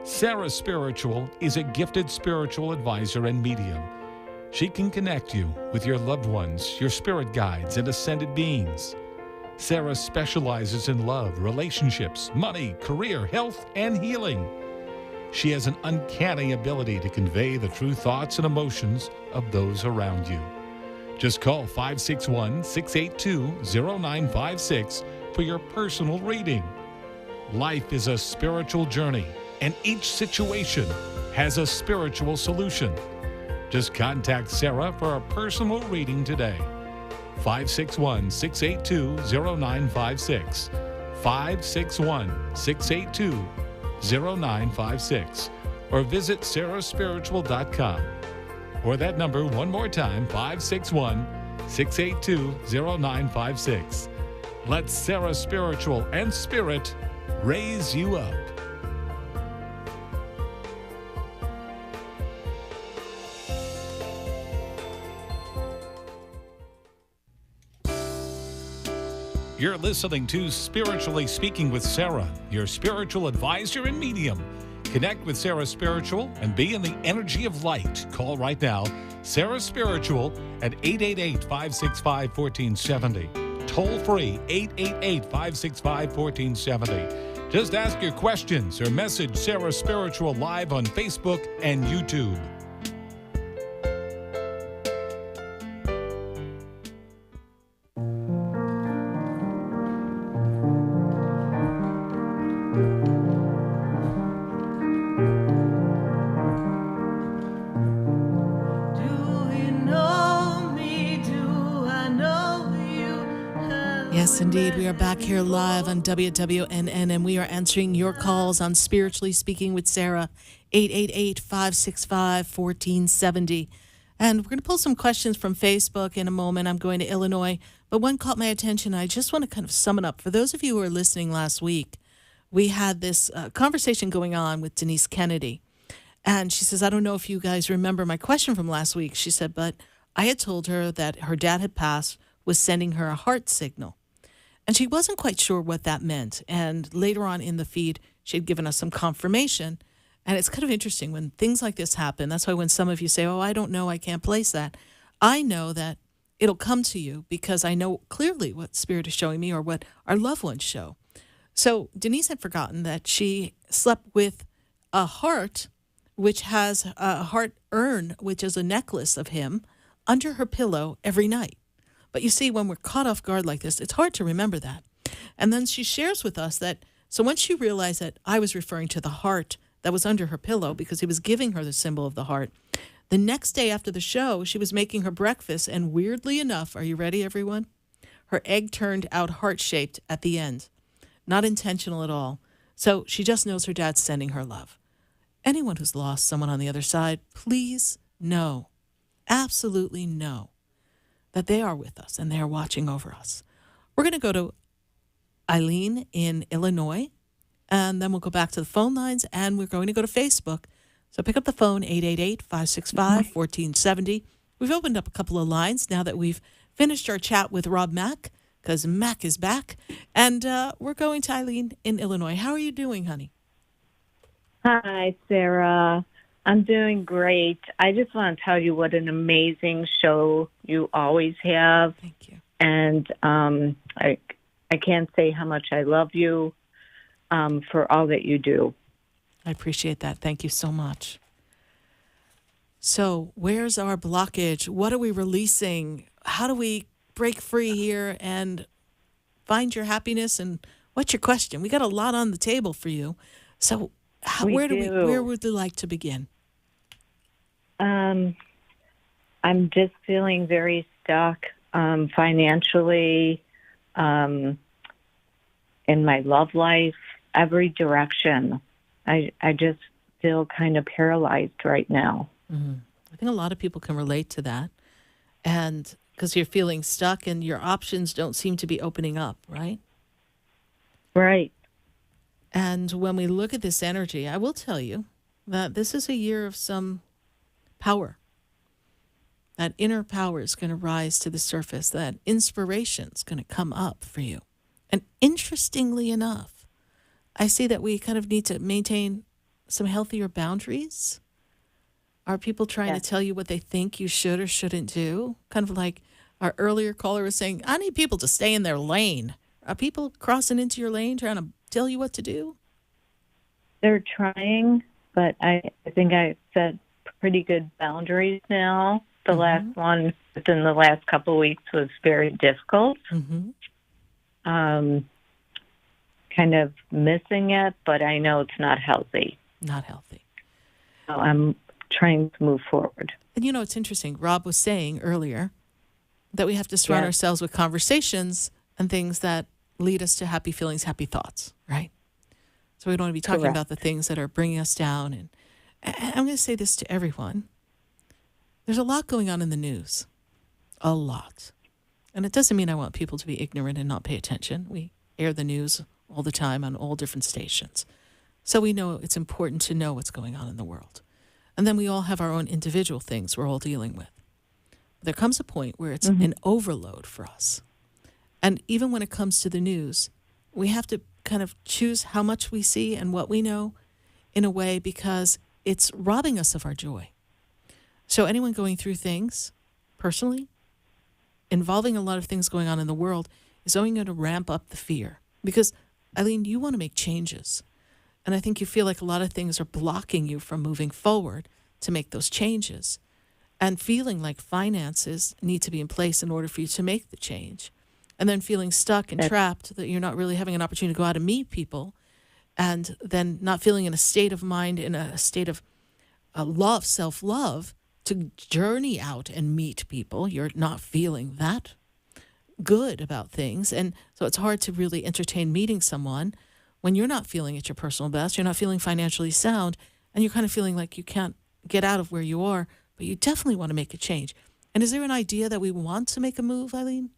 SarahSPiritual is a gifted spiritual advisor and medium. She can connect you with your loved ones, your spirit guides, and ascended beings. Sarah specializes in love, relationships, money, career, health, and healing. She has an uncanny ability to convey the true thoughts and emotions of those around you. Just call 561-682-0956 for your personal reading. Life is a spiritual journey, and each situation has a spiritual solution. Just contact Sarah for a personal reading today. 561-682-0956. 561-682-0956. Or visit SarahSPiritual.com. Or that number one more time, 561-682-0956. Let SarahSPiritual and Spirit raise you up. You're listening to Spiritually Speaking with Sarah, your spiritual advisor and medium. Connect with SarahSPiritual and be in the energy of light. Call right now, SarahSPiritual at 888-565-1470. Toll free, 888-565-1470. Just ask your questions or message SarahSPiritual live on Facebook and YouTube. Yes, indeed. We are back here live on WWNN, and we are answering your calls on Spiritually Speaking with Sarah, 888-565-1470. And we're going to pull some questions from Facebook in a moment. I'm going to Illinois, but one caught my attention. I just want to kind of sum it up. For those of you who were listening last week, we had this conversation going on with Denise Kennedy. And she says, I don't know if you guys remember my question from last week. She said, but I had told her that her dad had passed, was sending her a heart signal. And she wasn't quite sure what that meant. And later on in the feed, she had given us some confirmation. And it's kind of interesting when things like this happen. That's why when some of you say, oh, I don't know, I can't place that. I know that it'll come to you because I know clearly what Spirit is showing me or what our loved ones show. So Denise had forgotten that she slept with a heart, which has a heart urn, which is a necklace of him, under her pillow every night. But you see, when we're caught off guard like this, it's hard to remember that. And then she shares with us that, so once she realized that I was referring to the heart that was under her pillow because he was giving her the symbol of the heart, the next day after the show, she was making her breakfast, and weirdly enough, are you ready, everyone? Her egg turned out heart-shaped at the end. Not intentional at all. So she just knows her dad's sending her love. Anyone who's lost someone on the other side, please know, absolutely know, that they are with us and they are watching over us. We're going to go to Eileen in Illinois, and then we'll go back to the phone lines, and we're going to go to Facebook. So pick up the phone, 888-565-1470. We've opened up a couple of lines now that we've finished our chat with Rob Mack because Mac is back. And we're going to Eileen in Illinois. How are you doing, honey? Hi, Sarah. I'm doing great. I just want to tell you what an amazing show you always have. Thank you. And I can't say how much I love you for all that you do. I appreciate that. Thank you so much. So where's our blockage? What are we releasing? How do we break free here and find your happiness? And what's your question? We got a lot on the table for you. So where would you like to begin? I'm just feeling very stuck financially, in my love life, every direction. I just feel kind of paralyzed right now. Mm-hmm. I think a lot of people can relate to that. And because you're feeling stuck and your options don't seem to be opening up, right? Right. And when we look at this energy, I will tell you that this is a year of some power. That inner power is going to rise to the surface. That inspiration is going to come up for you. And interestingly enough, I see that we kind of need to maintain some healthier boundaries. Are people trying to tell you what they think you should or shouldn't do? Kind of like our earlier caller was saying, I need people to stay in their lane. Are people crossing into your lane trying to tell you what to do? They're trying, but I think I set pretty good boundaries now. The last one within the last couple of weeks was very difficult. Kind of missing it, but I know it's not healthy. Not healthy. So I'm trying to move forward. And you know, it's interesting. Rob was saying earlier that we have to surround ourselves with conversations and things that lead us to happy feelings, happy thoughts, right? So we don't want to be talking about the things that are bringing us down. And I'm going to say this to everyone. There's a lot going on in the news. A lot. And it doesn't mean I want people to be ignorant and not pay attention. We air the news all the time on all different stations. So we know it's important to know what's going on in the world. And then we all have our own individual things we're all dealing with. There comes a point where it's an overload for us. And even when it comes to the news, we have to kind of choose how much we see and what we know in a way because it's robbing us of our joy. So anyone going through things personally, involving a lot of things going on in the world, is only going to ramp up the fear. Because, Eileen, you want to make changes. And I think you feel like a lot of things are blocking you from moving forward to make those changes. And feeling like finances need to be in place in order for you to make the change. And then feeling stuck and trapped that you're not really having an opportunity to go out and meet people. And then not feeling in a state of mind, in a state of love, self-love, to journey out and meet people. You're not feeling that good about things. And so it's hard to really entertain meeting someone when you're not feeling at your personal best, you're not feeling financially sound, and you're kind of feeling like you can't get out of where you are, but you definitely want to make a change. And is there an idea that we want to make a move, Eileen?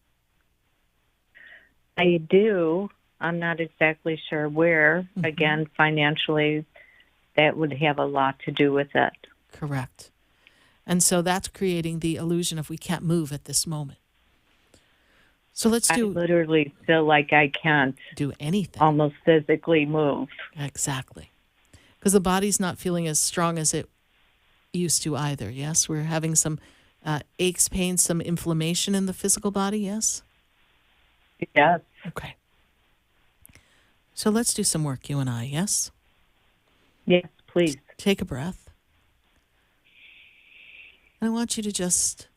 I do. I'm not exactly sure where. Again, financially, that would have a lot to do with it. Correct. And so that's creating the illusion of we can't move at this moment. So I literally feel like I can't do anything. Almost physically move. Exactly. Because the body's not feeling as strong as it used to either, yes? We're having some aches, pains, some inflammation in the physical body, yes? Yes. Okay. So let's do some work, you and I, yes? Yes, please. Take a breath. I want you to just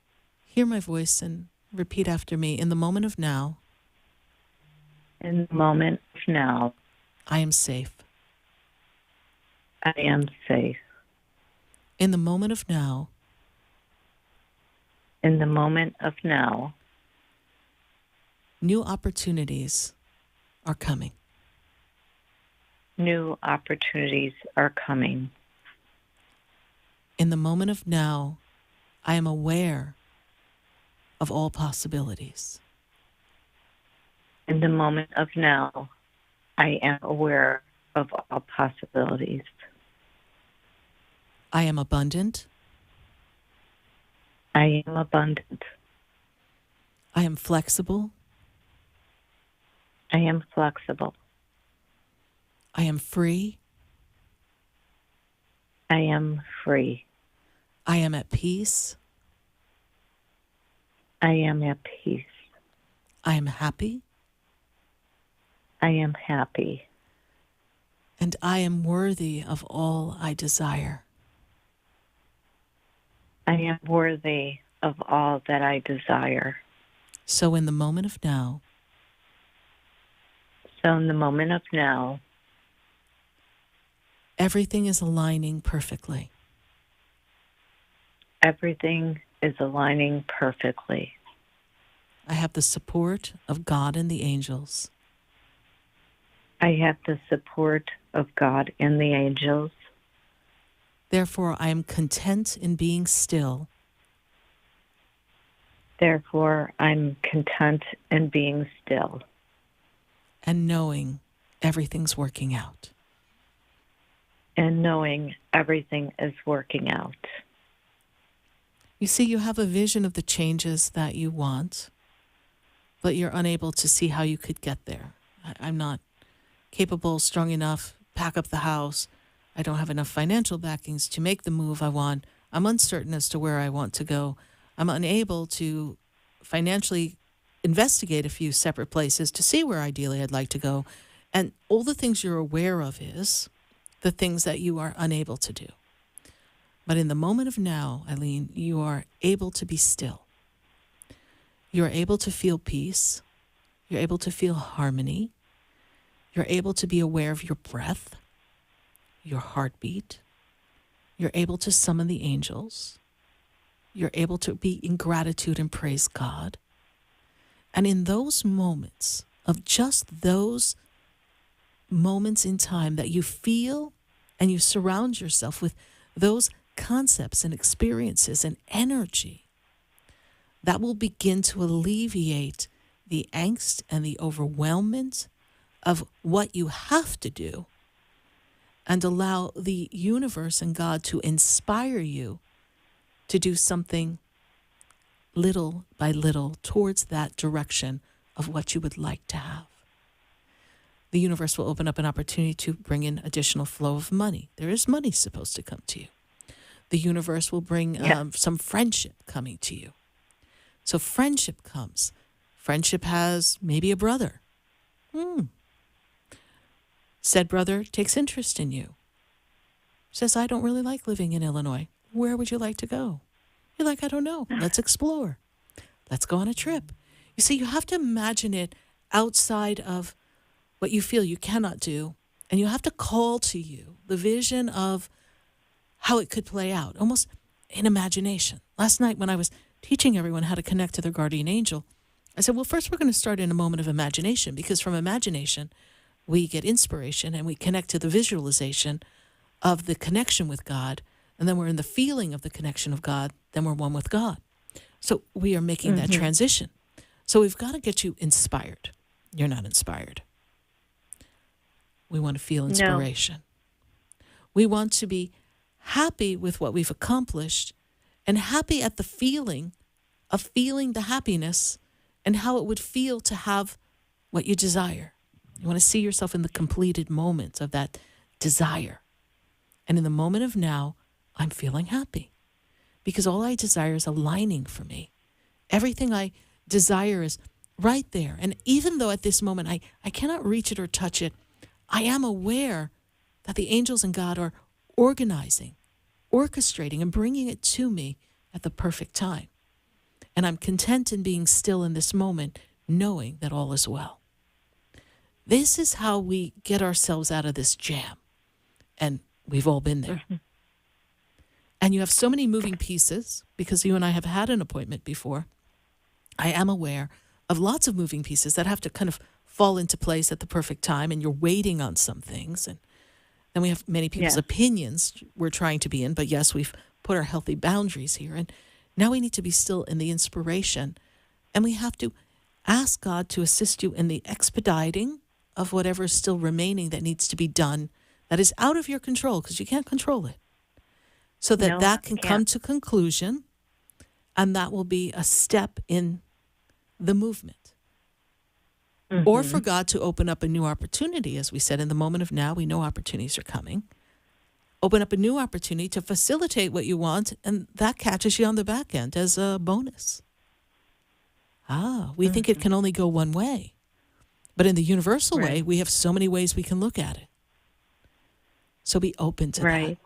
hear my voice and repeat after me. In the moment of now. In the moment of now. I am safe. I am safe. In the moment of now. In the moment of now. New opportunities are coming. New opportunities are coming. In the moment of now, I am aware of all possibilities. In the moment of now, I am aware of all possibilities. I am abundant. I am abundant. I am flexible. I am flexible. I am free. I am free. I am at peace. I am at peace. I am happy. I am happy. And I am worthy of all I desire. I am worthy of all that I desire. So in the moment of now, everything is aligning perfectly. Everything is aligning perfectly. I have the support of God and the angels. I have the support of God and the angels. Therefore, I am content in being still. Therefore, I'm content in being still. And knowing everything's working out. And knowing everything is working out. You see, you have a vision of the changes that you want, but you're unable to see how you could get there. I'm not capable, strong enough, pack up the house. I don't have enough financial backings to make the move I want. I'm uncertain as to where I want to go. I'm unable to financially investigate a few separate places to see where ideally I'd like to go. And all the things you're aware of is the things that you are unable to do. But in the moment of now, Eileen, you are able to be still. You're able to feel peace. You're able to feel harmony. You're able to be aware of your breath, your heartbeat. You're able to summon the angels. You're able to be in gratitude and praise God. And in those moments of just those moments in time that you feel and you surround yourself with those concepts and experiences and energy, that will begin to alleviate the angst and the overwhelmment of what you have to do and allow the universe and God to inspire you to do something little by little towards that direction of what you would like to have. The universe will open up an opportunity to bring in additional flow of money. There is money supposed to come to you. The universe will bring some friendship coming to you. So friendship comes. Friendship has maybe a brother. Said brother takes interest in you. Says, I don't really like living in Illinois. Where would you like to go? You're like, I don't know. Let's explore. Let's go on a trip. You see, you have to imagine it outside of what you feel you cannot do. And you have to call to you the vision of how it could play out, almost in imagination. Last night when I was teaching everyone how to connect to their guardian angel, I said, well, first we're going to start in a moment of imagination, because from imagination, we get inspiration and we connect to the visualization of the connection with God. And then we're in the feeling of the connection of God. Then we're one with God. So we are making that transition. So we've got to get you inspired. You're not inspired. We want to feel inspiration. No. We want to be happy with what we've accomplished and happy at the feeling of feeling the happiness and how it would feel to have what you desire. You want to see yourself in the completed moment of that desire. And in the moment of now, I'm feeling happy because all I desire is aligning for me. Everything I desire is right there. And even though at this moment I cannot reach it or touch it, I am aware that the angels and God are organizing, orchestrating, and bringing it to me at the perfect time. And I'm content in being still in this moment, knowing that all is well. This is how we get ourselves out of this jam. And we've all been there. And you have so many moving pieces, because you and I have had an appointment before. I am aware of lots of moving pieces that have to kind of fall into place at the perfect time, and you're waiting on some things. And then we have many people's opinions we're trying to be in, but yes, we've put our healthy boundaries here. And now we need to be still in the inspiration, and we have to ask God to assist you in the expediting of whatever is still remaining that needs to be done that is out of your control, because you can't control it. So that that can come to conclusion, and that will be a step in the movement. or for God to open up a new opportunity. As we said, in the moment of now, we know opportunities are coming. Open up a new opportunity to facilitate what you want, and that catches you on the back end as a bonus. We think it can only go one way. But in the universal way, we have so many ways we can look at it. So be open to that.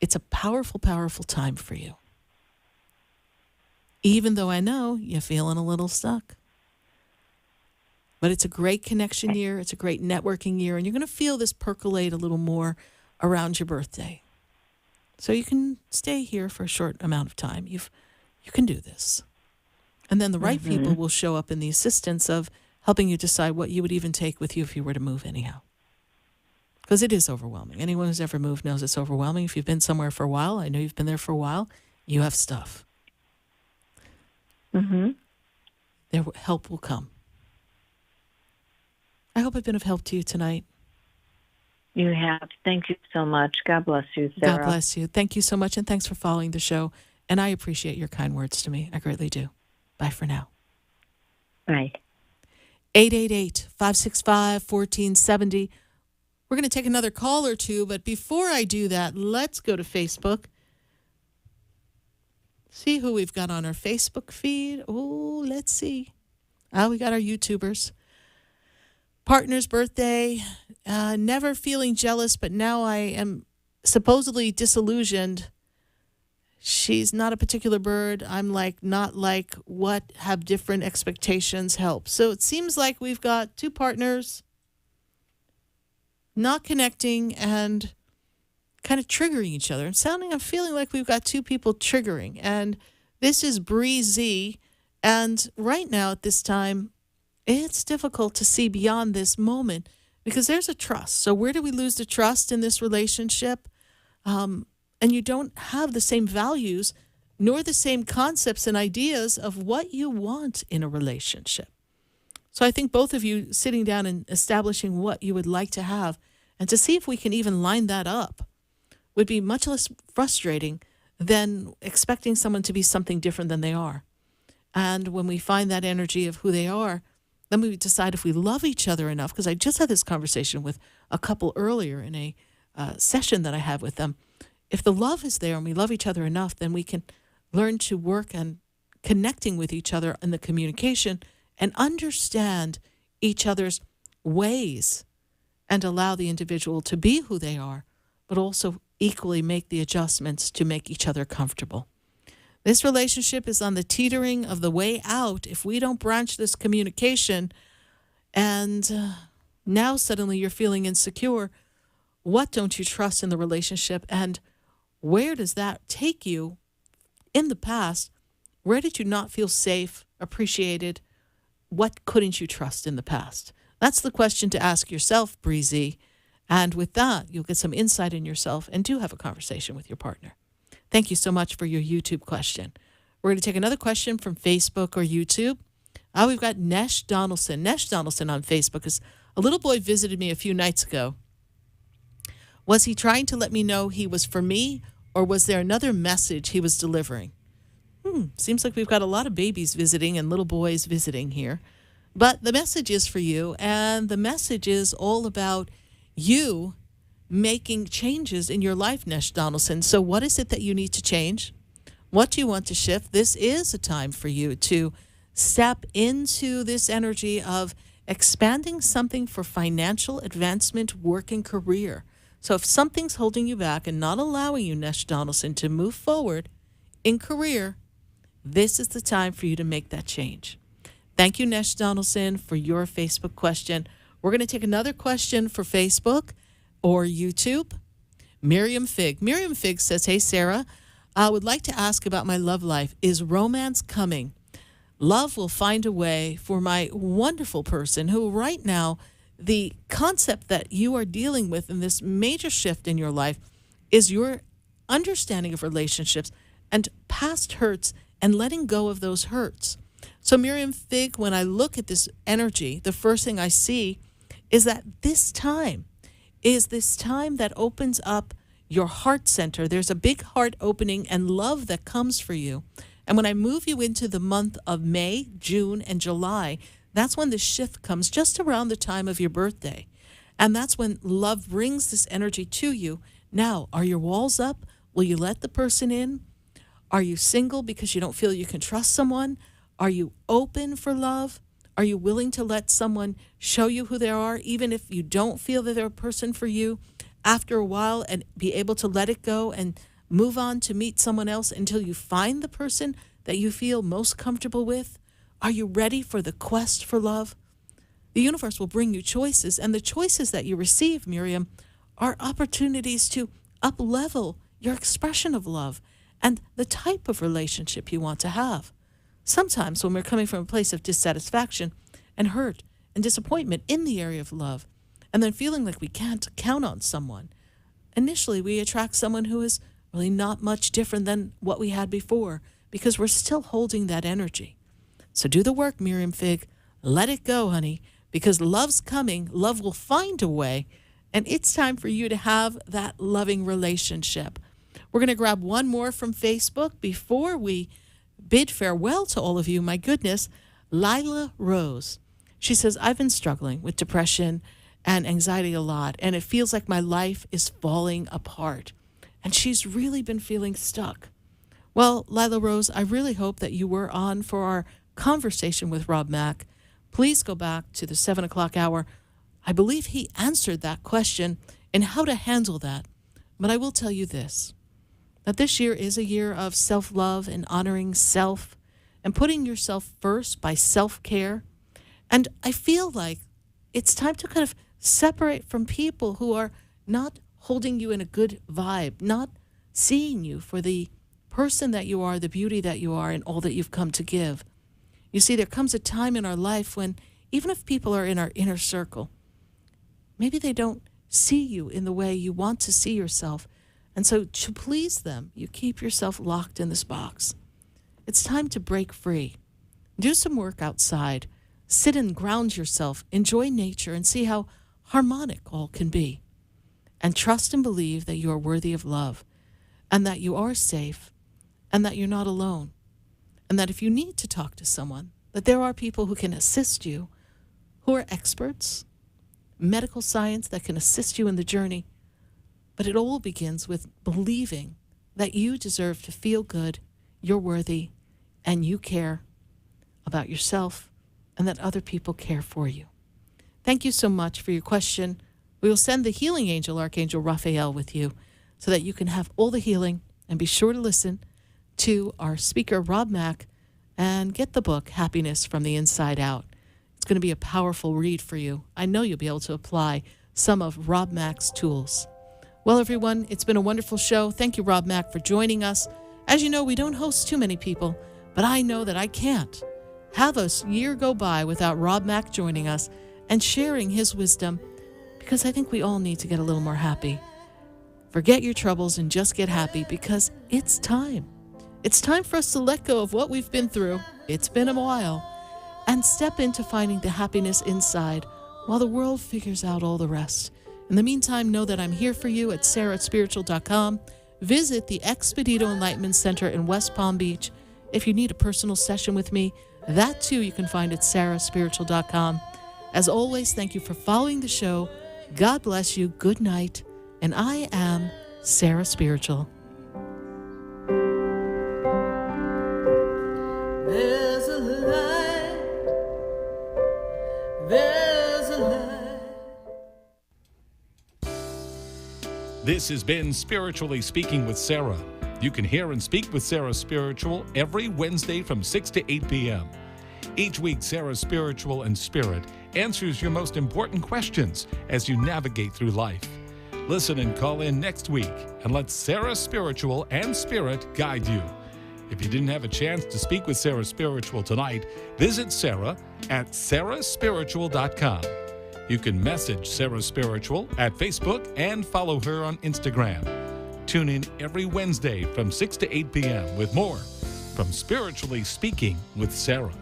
It's a powerful, powerful time for you. Even though I know you're feeling a little stuck. But it's a great connection year. It's a great networking year. And you're going to feel this percolate a little more around your birthday. So you can stay here for a short amount of time. You can do this. And then the right people will show up in the assistance of helping you decide what you would even take with you if you were to move anyhow. Because it is overwhelming. Anyone who's ever moved knows it's overwhelming. If you've been somewhere for a while, I know you've been there for a while, you have stuff. Their help will come. I hope I've been of help to you tonight. You have. Thank you so much. God bless you, Sarah. God bless you. Thank you so much, and thanks for following the show. And I appreciate your kind words to me. I greatly do. Bye for now. Bye. 888-565-1470. We're going to take another call or two, but before I do that, let's go to Facebook. See who we've got on our Facebook feed. Oh, let's see. We got our YouTubers. Partner's birthday. Never feeling jealous, but now I am supposedly disillusioned. She's not a particular bird. I'm not like what have different expectations help. So it seems like we've got two partners not connecting and kind of triggering each other. I'm feeling like we've got two people triggering. And this is Bree Z. And right now at this time, it's difficult to see beyond this moment because there's a trust. So where do we lose the trust in this relationship? And you don't have the same values nor the same concepts and ideas of what you want in a relationship. So I think both of you sitting down and establishing what you would like to have and to see if we can even line that up would be much less frustrating than expecting someone to be something different than they are. And when we find that energy of who they are, then we decide if we love each other enough, because I just had this conversation with a couple earlier in a session that I had with them. If the love is there and we love each other enough, then we can learn to work on connecting with each other in the communication and understand each other's ways and allow the individual to be who they are, but also equally make the adjustments to make each other comfortable. This relationship is on the teetering of the way out if we don't branch this communication. And now suddenly you're feeling insecure. What don't you trust in the relationship? And where does that take you in the past? Where did you not feel safe, appreciated? What couldn't you trust in the past? That's the question to ask yourself, Breezy. And with that, you'll get some insight in yourself and do have a conversation with your partner. Thank you so much for your YouTube question. We're going to take another question from Facebook or YouTube. We've got Nesh Donaldson. Nesh Donaldson on Facebook is a little boy visited me a few nights ago. Was he trying to let me know he was for me, or was there another message he was delivering? Seems like we've got a lot of babies visiting and little boys visiting here. But the message is for you, and the message is all about you making changes in your life, Nesh Donaldson. So what is it that you need to change? What do you want to shift? This is a time for you to step into this energy of expanding something for financial advancement, work, and career. So if something's holding you back and not allowing you, Nesh Donaldson, to move forward in career, this is the time for you to make that change. Thank you, Nesh Donaldson, for your Facebook question. We're going to take another question for Facebook or YouTube. Miriam Fig. Miriam Fig says, hey, Sarah, I would like to ask about my love life. Is romance coming? Love will find a way for my wonderful person who right now, the concept that you are dealing with in this major shift in your life is your understanding of relationships and past hurts and letting go of those hurts. So Miriam Fig, when I look at this energy, the first thing I see is that this time is this time that opens up your heart center. There's a big heart opening and love that comes for you. And when I move you into the month of May, June, and July, That's when the shift comes just around the time of your birthday. And that's when love brings this energy to you. Now, are your walls up? Will you let the person in? Are you single because you don't feel you can trust someone? Are you open for love? Are you willing to let someone show you who they are, even if you don't feel that they're a person for you, after a while, and be able to let it go and move on to meet someone else until you find the person that you feel most comfortable with? Are you ready for the quest for love? The universe will bring you choices, and the choices that you receive, Miriam, are opportunities to up-level your expression of love and the type of relationship you want to have. Sometimes when we're coming from a place of dissatisfaction and hurt and disappointment in the area of love, and then feeling like we can't count on someone, initially we attract someone who is really not much different than what we had before because we're still holding that energy. So do the work, Miriam Fig. Let it go, honey, because love's coming. Love will find a way, and it's time for you to have that loving relationship. We're going to grab one more from Facebook before we bid farewell to all of you. My goodness, Lila Rose. She says, I've been struggling with depression and anxiety a lot, and it feels like my life is falling apart. And she's really been feeling stuck. Well, Lila Rose, I really hope that you were on for our conversation with Rob Mack. Please go back to the 7 o'clock hour. I believe he answered that question and how to handle that. But I will tell you this, that this year is a year of self-love and honoring self and putting yourself first by self-care. And I feel like it's time to kind of separate from people who are not holding you in a good vibe, not seeing you for the person that you are, the beauty that you are, and all that you've come to give. You see, there comes a time in our life when even if people are in our inner circle, maybe they don't see you in the way you want to see yourself. And so to please them, you keep yourself locked in this box. It's time to break free. Do some work outside. Sit and ground yourself. Enjoy nature and see how harmonic all can be. And trust and believe that you are worthy of love and that you are safe and that you're not alone. And that if you need to talk to someone, that there are people who can assist you, who are experts, medical science that can assist you in the journey. But it all begins with believing that you deserve to feel good, you're worthy, and you care about yourself and that other people care for you. Thank you so much for your question. We will send the healing angel, Archangel Raphael, with you so that you can have all the healing, and be sure to listen to our speaker, Rob Mack, and get the book, Happiness from the Inside Out. It's going to be a powerful read for you. I know you'll be able to apply some of Rob Mack's tools. Well, everyone, it's been a wonderful show. Thank you, Rob Mack, for joining us. As you know, we don't host too many people, but I know that I can't have a year go by without Rob Mack joining us and sharing his wisdom, because I think we all need to get a little more happy. Forget your troubles and just get happy, because it's time. It's time for us to let go of what we've been through. It's been a while. And step into finding the happiness inside while the world figures out all the rest. In the meantime, know that I'm here for you at SarahSPiritual.com. Visit the Expedito Enlightenment Center in West Palm Beach. If you need a personal session with me, that too you can find at SarahSPiritual.com. As always, thank you for following the show. God bless you. Good night. And I am Sarah Spiritual. There's a light. There's a light. This has been Spiritually Speaking with Sarah. You can hear and speak with Sarah Spiritual every Wednesday from 6 to 8 p.m. Each week, Sarah Spiritual and Spirit answers your most important questions as you navigate through life. Listen and call in next week and let Sarah Spiritual and Spirit guide you. If you didn't have a chance to speak with Sarah Spiritual tonight, visit Sarah at SarahSPiritual.com. You can message Sarah Spiritual at Facebook and follow her on Instagram. Tune in every Wednesday from 6 to 8 p.m. with more from Spiritually Speaking with Sarah.